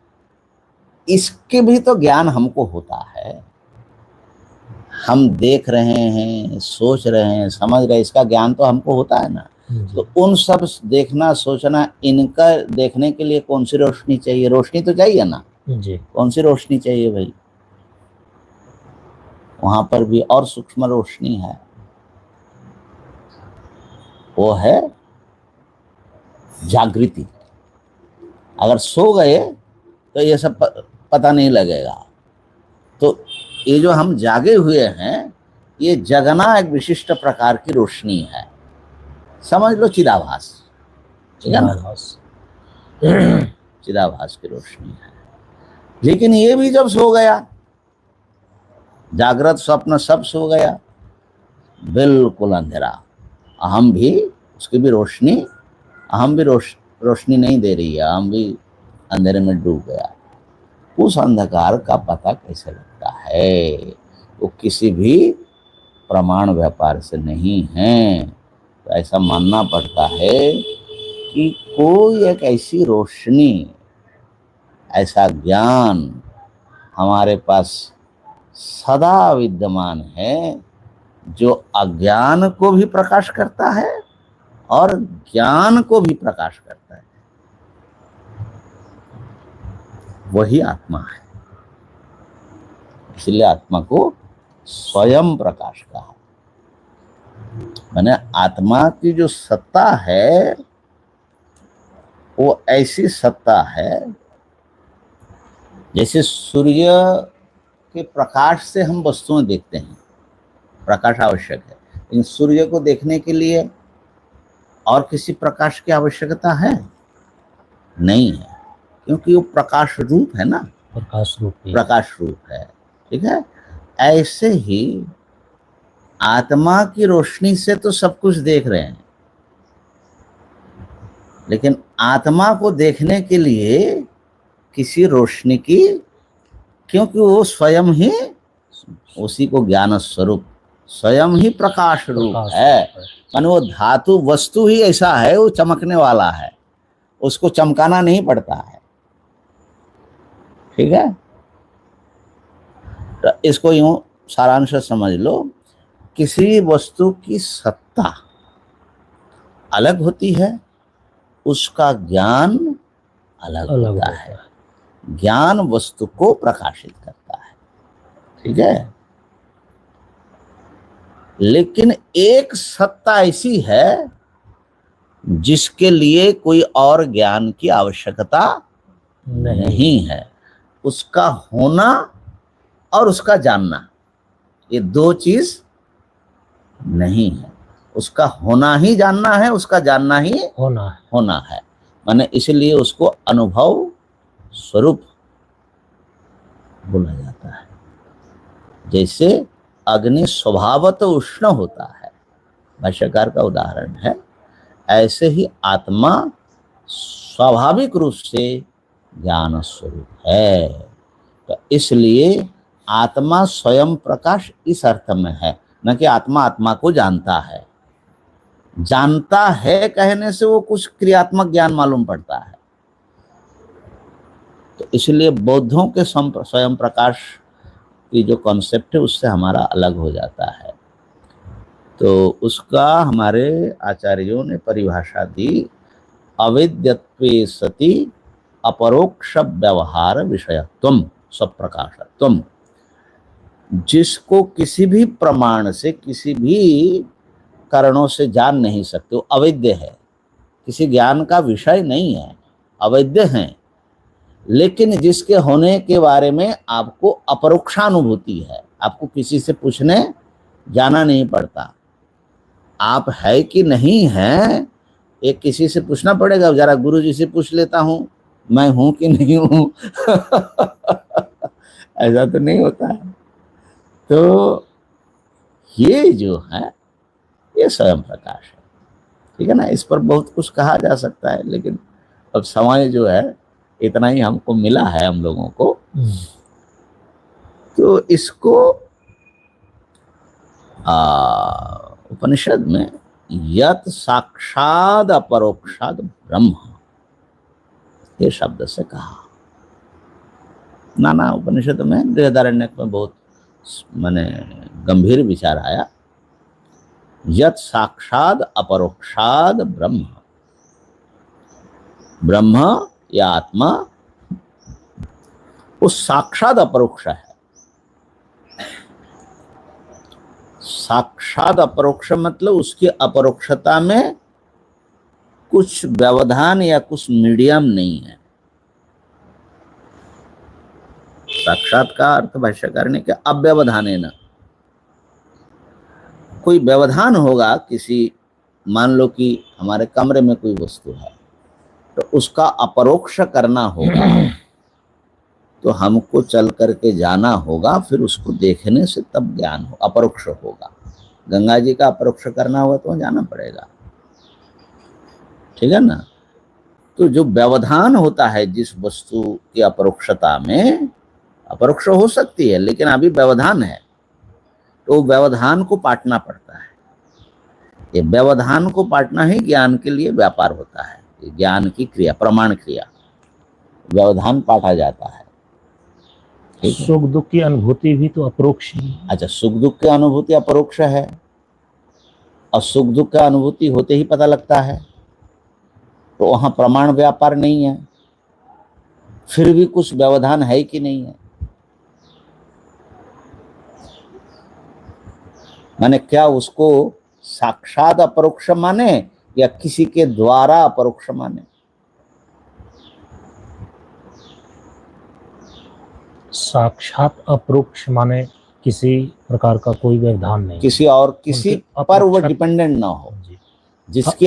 S1: इसके भी तो ज्ञान हमको होता है। हम देख रहे हैं, सोच रहे हैं, समझ रहे हैं, इसका ज्ञान तो हमको होता है ना। तो उन सब देखना, सोचना, इनका देखने के लिए कौन सी रोशनी चाहिए? रोशनी तो चाहिए ना
S2: जी।
S1: कौन सी रोशनी चाहिए भाई? वहां पर भी और सूक्ष्म रोशनी है, वो है जागृति। अगर सो गए तो ये सब पता नहीं लगेगा। तो ये जो हम जागे हुए हैं, ये जगना एक विशिष्ट प्रकार की रोशनी है। समझ लो चिदाभास, ठीक है ना? चिदाभास की रोशनी है। लेकिन ये भी जब सो गया, जागृत स्वप्न सब सो गया, बिल्कुल अंधेरा। अहम भी, उसकी भी रोशनी, अहम भी रोशनी नहीं दे रही है, हम भी अंधेरे में डूब गया। उस अंधकार का पता कैसे लगता है? वो किसी भी प्रमाण व्यापार से नहीं है। तो ऐसा मानना पड़ता है कि कोई एक ऐसी रोशनी, ऐसा ज्ञान हमारे पास सदा विद्यमान है, जो अज्ञान को भी प्रकाश करता है और ज्ञान को भी प्रकाश करता है। वही आत्मा है। इसलिए आत्मा को स्वयं प्रकाश कहा। माने आत्मा की जो सत्ता है वो ऐसी सत्ता है जैसे सूर्य के प्रकाश से हम वस्तुएं देखते हैं। प्रकाश आवश्यक है, लेकिन सूर्य को देखने के लिए और किसी प्रकाश की आवश्यकता है नहीं है, क्योंकि वो प्रकाश रूप है ना। प्रकाश रूप है, ठीक है। ऐसे ही आत्मा की रोशनी से तो सब कुछ देख रहे हैं, लेकिन आत्मा को देखने के लिए किसी रोशनी की, क्योंकि वो स्वयं ही उसी को ज्ञान स्वरूप, स्वयं ही प्रकाश रूप है। माने वो धातु वस्तु ही ऐसा है, वो चमकने वाला है, उसको चमकाना नहीं पड़ता है, ठीक है। तो इसको यूं सारांश समझ लो, किसी वस्तु की सत्ता अलग होती है, उसका ज्ञान अलग होता है। ज्ञान वस्तु को प्रकाशित करता है, ठीक है। लेकिन एक सत्ता ऐसी है जिसके लिए कोई और ज्ञान की आवश्यकता नहीं है। उसका होना और उसका जानना, ये दो चीज नहीं है। उसका होना ही जानना है, उसका जानना ही होना है। माने इसलिए उसको अनुभव स्वरूप बोला जाता है। जैसे अग्नि स्वभावतः उष्ण होता है, भाष्यकार का उदाहरण है, ऐसे ही आत्मा स्वाभाविक रूप से ज्ञान स्वरूप है। तो इसलिए आत्मा स्वयं प्रकाश इस अर्थ में है, न कि आत्मा आत्मा को जानता है। जानता है कहने से वो कुछ क्रियात्मक ज्ञान मालूम पड़ता है। तो इसलिए बौद्धों के स्वयं प्रकाश की जो कॉन्सेप्ट है उससे हमारा अलग हो जाता है। तो उसका हमारे आचार्यों ने परिभाषा दी, अविद्यत्वे सति अपरोक्ष व्यवहार विषयत्वम स्वप्रकाशत्वम। जिसको किसी भी प्रमाण से, किसी भी कारणों से जान नहीं सकते, वो अवैध है, किसी ज्ञान का विषय नहीं है, अवैध है। लेकिन जिसके होने के बारे में आपको अपरोक्षानुभूति है, आपको किसी से पूछने जाना नहीं पड़ता। आप है कि नहीं है एक किसी से पूछना पड़ेगा, जरा गुरु जी से पूछ लेता हूं मैं हूं कि नहीं हूं ऐसा तो नहीं होता है। तो ये जो है ये स्वयं प्रकाश है, ठीक है ना। इस पर बहुत कुछ कहा जा सकता है, लेकिन अब समय जो है इतना ही हमको मिला है हम लोगों को। तो इसको उपनिषद में यत साक्षाद अपरोक्षाद ब्रह्म, ये शब्द से कहा। नाना उपनिषद में, बृहदारण्यक में बहुत माने गंभीर विचार आया। यत साक्षाद अपरोक्षाद ब्रह्म, ब्रह्म या आत्मा वो साक्षात अपरोक्ष है। साक्षात अपरोक्ष मतलब उसकी अपरोक्षता में कुछ व्यवधान या कुछ मीडियम नहीं है। साक्षात का अर्थ भाष्यकार ने क्या, अव्यवधान है ना। कोई व्यवधान होगा किसी, मान लो कि हमारे कमरे में कोई वस्तु है तो उसका अपरोक्ष करना होगा, तो हमको चल करके जाना होगा, फिर उसको देखने से तब ज्ञान हो, अपरोक्ष होगा। गंगा जी का अपरोक्ष करना होगा तो जाना पड़ेगा, ठीक है ना। तो जो व्यवधान होता है जिस वस्तु की अपरोक्षता में, अपरोक्ष हो सकती है लेकिन अभी व्यवधान है, तो व्यवधान को पाटना पड़ता है। ये व्यवधान को पाटना ही ज्ञान के लिए व्यापार होता है। ज्ञान की क्रिया, प्रमाण क्रिया, व्यवधान पाटा जाता है।
S2: सुख दुख की अनुभूति भी तो अपरोक्ष ही है।
S1: अच्छा, सुख दुख की अनुभूति अपरोक्ष है, और सुख दुख का अनुभूति होते ही पता लगता है, तो वहां प्रमाण व्यापार नहीं है। फिर भी कुछ व्यवधान है कि नहीं है, माने क्या उसको साक्षात अपरोक्ष माने या किसी के द्वारा अपरोक्ष माने।
S2: साक्षात अपरोक्ष माने किसी प्रकार का कोई व्यवधान नहीं,
S1: किसी और किसी पर वो डिपेंडेंट ना हो, जिसकी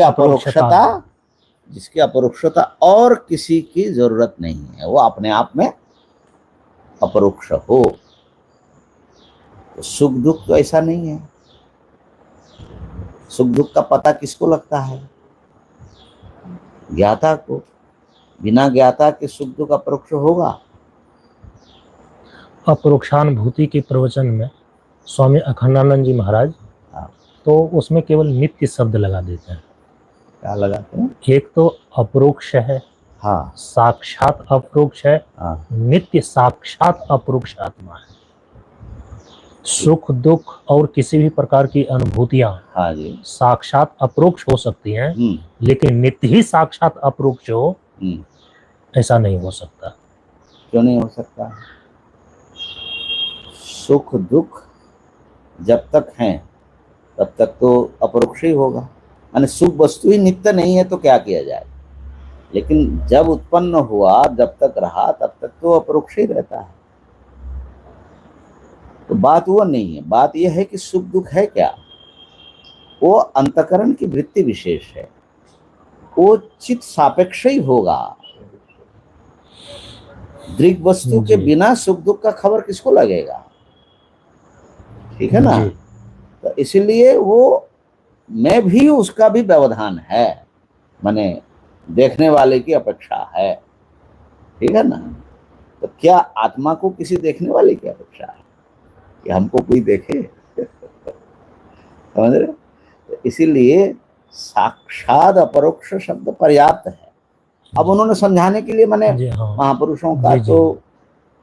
S1: अपरोक्षता और किसी की जरूरत नहीं है, वो अपने आप में अपरोक्ष हो। तो सुख दुख तो ऐसा नहीं है। सुख दुख का पता किसको लगता है? ज्ञाता को। बिना ज्ञाता के सुख दुख अपरोक्ष होगा।
S2: अपरोक्षानुभूति के प्रवचन में स्वामी अखंडानंद जी महाराज तो उसमें केवल नित्य शब्द लगा देते हैं।
S1: क्या लगाते हैं?
S2: एक तो अपरोक्ष है,
S1: हाँ,
S2: साक्षात अपरोक्ष है,
S1: हाँ,
S2: नित्य साक्षात अपरोक्ष आत्मा है। सुख दुख और किसी भी प्रकार की अनुभूतियां
S1: हाँ जी,
S2: साक्षात अपरोक्ष हो सकती हैं, लेकिन नित्य ही साक्षात अपरोक्ष हो ऐसा नहीं हो सकता।
S1: क्यों नहीं हो सकता? सुख दुख जब तक हैं तब तक तो अपरोक्ष ही होगा। माने सुख वस्तु ही नित्य नहीं है तो क्या किया जाए, लेकिन जब उत्पन्न हुआ, जब तक रहा, तब तक तो अपरोक्ष ही रहता है। तो बात वो नहीं है, बात यह है कि सुख दुख है क्या, वो अंतकरण की वृत्ति विशेष है, वो चित्त सापेक्ष ही होगा। दृग वस्तु के बिना सुख दुख का खबर किसको लगेगा, ठीक है ना। तो इसलिए वो में भी उसका भी व्यवधान है, माने देखने वाले की अपेक्षा है, ठीक है ना। तो क्या आत्मा को किसी देखने वाले की अपेक्षा है कि हमको कोई देखे? समझ रहे? तो इसीलिए साक्षात अपरोक्ष शब्द पर्याप्त है। अब उन्होंने समझाने के लिए मैंने
S2: जी हाँ।
S1: महापुरुषों का
S2: जी, जी।
S1: तो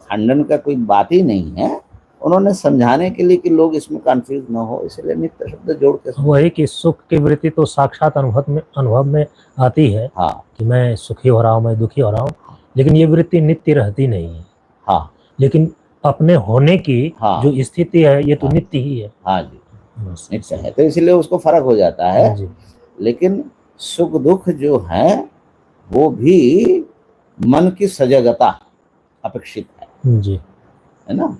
S1: खंडन का कोई बात ही नहीं है, उन्होंने समझाने के लिए कि लोग इसमें कंफ्यूज न हो, इसलिए नित्य शब्द जोड़ के
S2: वही कि सुख की वृत्ति तो साक्षात अनुभव में आती है
S1: हाँ
S2: कि मैं सुखी हो रहा हूँ, मैं दुखी हो रहा हूँ, लेकिन ये वृत्ति नित्य रहती नहीं है।
S1: हाँ
S2: लेकिन अपने होने की
S1: हाँ
S2: जो स्थिति है ये तो
S1: हाँ
S2: नित्य ही है।
S1: हाँ जी,
S2: बस
S1: नित्य है, तो इसलिए उसको फर्क हो जाता है।
S2: जी
S1: लेकिन सुख दुख जो है वो भी मन की सजगता अपेक्षित
S2: जी
S1: है ना,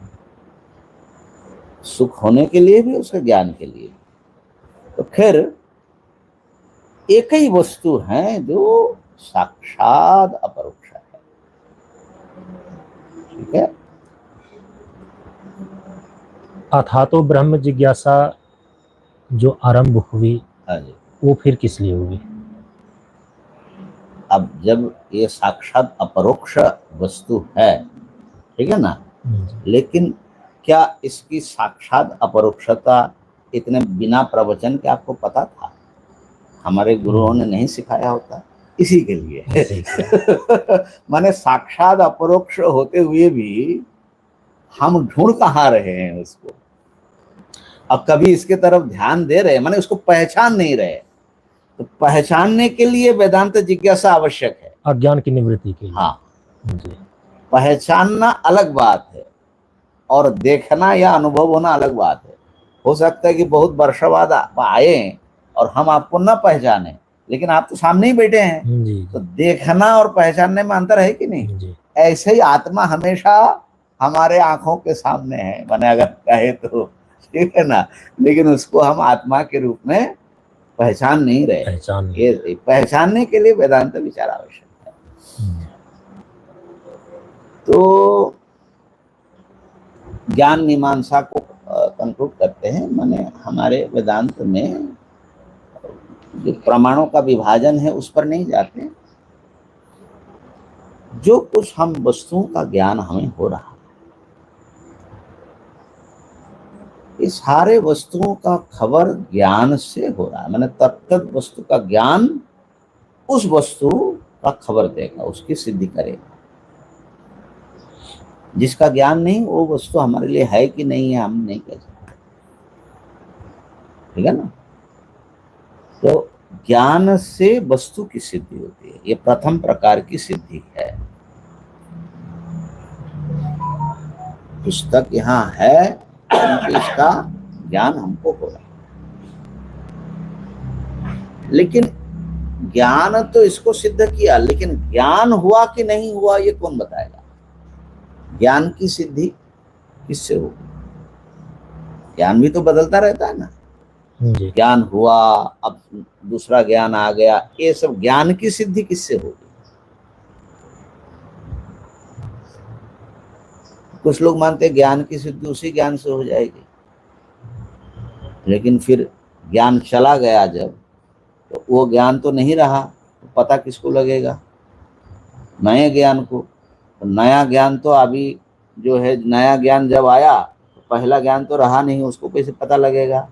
S1: सुख होने के लिए भी उसके ज्ञान के लिए भी। तो फिर एक ही वस्तु है जो साक्षात अपरोक्ष है, ठीक है।
S2: अथा तो ब्रह्म जिज्ञासा जो आरंभ हुई
S1: हाँ जी,
S2: वो फिर किस लिए हुई?
S1: अब जब ये साक्षात अपरोक्ष वस्तु है, ठीक है ना, लेकिन क्या इसकी साक्षात अपरोक्षता इतने बिना प्रवचन के आपको पता था? हमारे गुरुओं ने नहीं सिखाया होता, इसी के लिए माने साक्षात अपरोक्ष होते हुए भी हम ढूंढ कहाँ रहे हैं उसको, अब कभी इसके तरफ ध्यान दे रहे हैं, माने उसको पहचान नहीं रहे। तो पहचानने के लिए वेदांत जिज्ञासा आवश्यक है,
S2: अज्ञान की निवृत्ति के लिए।
S1: हाँ,
S2: जी
S1: पहचानना अलग बात है और देखना या अनुभव होना अलग बात है। हो सकता है कि बहुत वर्षों बाद आप आए और हम आपको न पहचाने, लेकिन आप तो सामने ही बैठे हैं।
S2: जी
S1: तो देखना और पहचानने में अंतर है कि नहीं?
S2: जी
S1: ऐसे ही आत्मा हमेशा हमारे आंखों के सामने है, मैंने अगर कहे तो, ठीक है ना, लेकिन उसको हम आत्मा के रूप में पहचान नहीं रहे।
S2: पहचान
S1: ये पहचानने के लिए वेदांत विचार आवश्यक है। तो ज्ञान मीमांसा को कंक्लूड करते हैं, माने हमारे वेदांत में जो प्रमाणों का विभाजन है उस पर नहीं जाते। जो कुछ हम वस्तुओं का ज्ञान हमें हो रहा है, ये सारे वस्तुओं का खबर ज्ञान से हो रहा है, माने तत्त वस्तु का ज्ञान उस वस्तु का खबर देगा, उसकी सिद्धि करेगा। जिसका ज्ञान नहीं वो वस्तु हमारे लिए है कि नहीं है हम नहीं कह सकते, ठीक है ना। तो ज्ञान से वस्तु की सिद्धि होती है, ये प्रथम प्रकार की सिद्धि है। पुस्तक यहाँ है क्योंकि इसका ज्ञान हमको हो रहा है, लेकिन ज्ञान तो इसको सिद्ध किया, लेकिन ज्ञान हुआ कि नहीं हुआ ये कौन बताएगा? ज्ञान की सिद्धि किससे होगी? ज्ञान भी तो बदलता रहता है ना। ज्ञान हुआ, अब दूसरा ज्ञान आ गया, ये सब ज्ञान की सिद्धि किससे होगी? कुछ लोग मानते हैं ज्ञान की सिद्धि उसी ज्ञान से हो जाएगी, लेकिन फिर ज्ञान चला गया जब, तो वो ज्ञान तो नहीं रहा, तो पता किसको लगेगा? नए ज्ञान को। तो नया ज्ञान तो अभी जो है, नया ज्ञान जब आया तो पहला ज्ञान तो रहा नहीं, उसको कैसे पता लगेगा?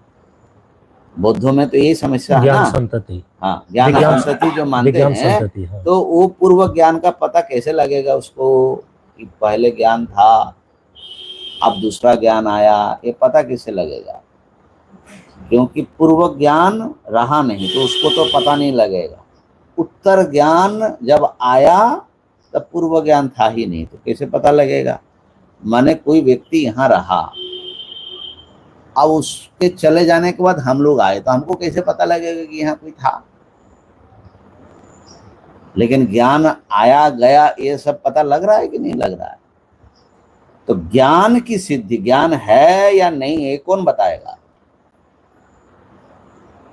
S1: बौद्धों में तो यही समस्या है ना।
S2: संतति,
S1: हाँ, ज्ञान संतति जो मानते हैं,
S2: हाँ।
S1: तो वो पूर्व ज्ञान का पता कैसे लगेगा उसको कि पहले ज्ञान था अब दूसरा ज्ञान आया, ये पता कैसे लगेगा? क्योंकि पूर्व ज्ञान रहा नहीं तो उसको तो पता नहीं लगेगा। उत्तर ज्ञान जब आया तब पूर्व ज्ञान था ही नहीं, तो कैसे पता लगेगा? माने कोई व्यक्ति यहाँ रहा, अब उसके चले जाने के बाद हम लोग आए, तो हमको कैसे पता लगेगा कि यहाँ कोई था? लेकिन ज्ञान आया गया ये सब पता लग रहा है कि नहीं लग रहा है? तो ज्ञान की सिद्धि, ज्ञान है या नहीं ये कौन बताएगा?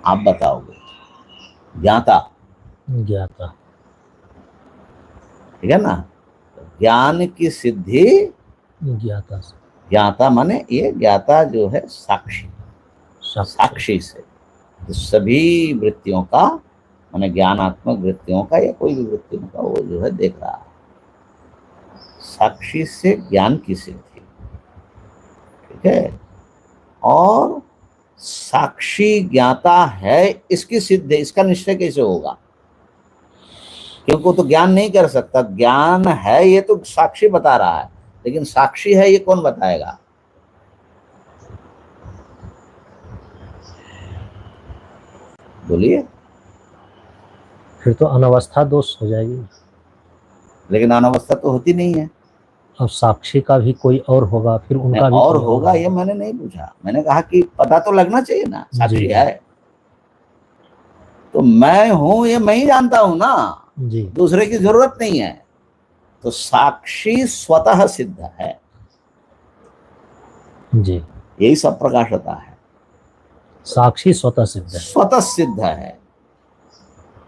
S1: आप बताओगे, ज्ञाता।
S2: ज्ञाता,
S1: ठीक है ना। ज्ञान की सिद्धि
S2: ज्ञाता से,
S1: ज्ञाता माने ये ज्ञाता जो है साक्षी, साक्षी से तो सभी वृत्तियों का, माने ज्ञानात्मक वृत्तियों का या कोई भी वृत्तियों का वो जो है देख रहा है। साक्षी से ज्ञान की सिद्धि, ठीक है। और साक्षी ज्ञाता है इसकी सिद्ध, इसका निश्चय कैसे होगा? क्योंकि वो तो ज्ञान नहीं कर सकता, ज्ञान है ये तो साक्षी बता रहा है, लेकिन साक्षी है ये कौन बताएगा? बोलिए।
S2: फिर तो अनवस्था दोष हो जाएगी।
S1: लेकिन अनवस्था तो होती नहीं है।
S2: अब साक्षी का भी कोई और होगा, फिर उनका भी
S1: और
S2: कोई
S1: होगा ये मैंने नहीं पूछा, मैंने कहा कि पता तो लगना चाहिए ना, साक्षी है तो मैं हूं ये मैं ही जानता हूं ना
S2: जी।
S1: दूसरे की जरूरत नहीं है। तो साक्षी स्वतः सिद्ध है,
S2: जी।
S1: यही सब प्रकाशता है।
S2: साक्षी स्वतः सिद्ध है।
S1: स्वतः सिद्ध है।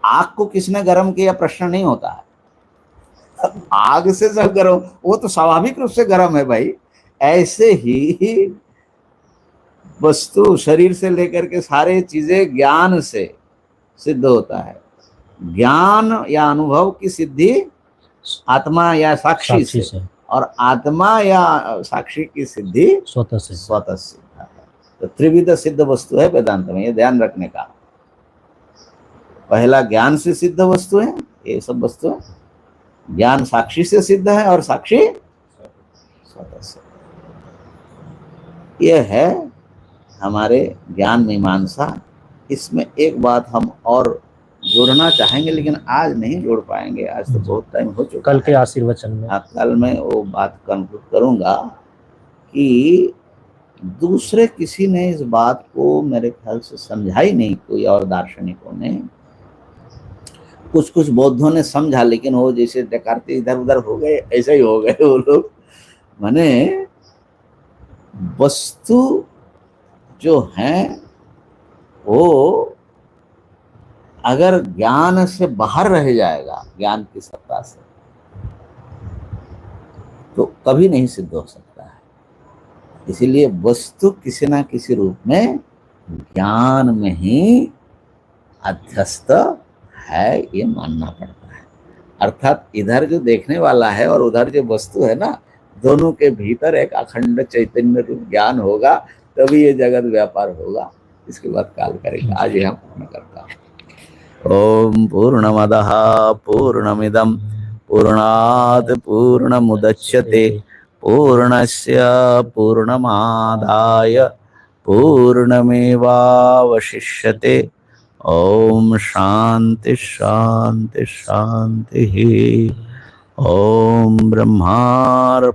S1: आग को किसने गर्म किया प्रश्न नहीं होता है। आग से सब गर्म, वो तो स्वाभाविक रूप से गर्म है भाई। ऐसे ही वस्तु शरीर से लेकर के सारे चीजें ज्ञान से सिद्ध होता है। ज्ञान या अनुभव की सिद्धि आत्मा या साक्षी से, और आत्मा या साक्षी की सिद्धि
S2: स्वतः सिद्ध
S1: है। तो त्रिविध सिद्ध वस्तु है वेदांत में, ये ध्यान रखने का। पहला ज्ञान से सिद्ध वस्तु है, ये सब वस्तु है। ज्ञान साक्षी से सिद्ध है और साक्षी स्वतः सिद्ध। ये है हमारे ज्ञान मीमांसा। इसमें एक बात हम और जोड़ना चाहेंगे, लेकिन आज नहीं जोड़ पाएंगे, आज तो बहुत टाइम हो चुका
S2: कल के आशीर्वचन में।
S1: कल मैं वो बात कंक्लूड करूंगा कि दूसरे किसी ने इस बात को मेरे ख्याल से समझाई नहीं, कोई और दार्शनिकों ने। कुछ कुछ बौद्धों ने समझा, लेकिन वो जैसे डकारते इधर उधर हो गए, ऐसे ही हो गए वो लोग। माने वस्तु जो है वो अगर ज्ञान से बाहर रह जाएगा, ज्ञान की सत्ता से, तो कभी नहीं सिद्ध हो सकता है। इसीलिए वस्तु किसी ना किसी रूप में ज्ञान में ही अध्यस्त है, ये मानना पड़ता है। अर्थात इधर जो देखने वाला है और उधर जो वस्तु है ना, दोनों के भीतर एक अखंड चैतन्य रूप ज्ञान होगा, तभी ये जगत व्यापार होगा। इसके बाद काल करेगा। आज यहाँ पूर्ण करता हूँ। ओम पूर्णमदः पूर्णमिदं पूर्णात् पूर्णमुदच्यते पूर्णस्य पूर्णमादाय पूर्णमेवावशिष्यते। ओम शांति शांति शांति। ओम ब्रह्मार्पणमस्तु।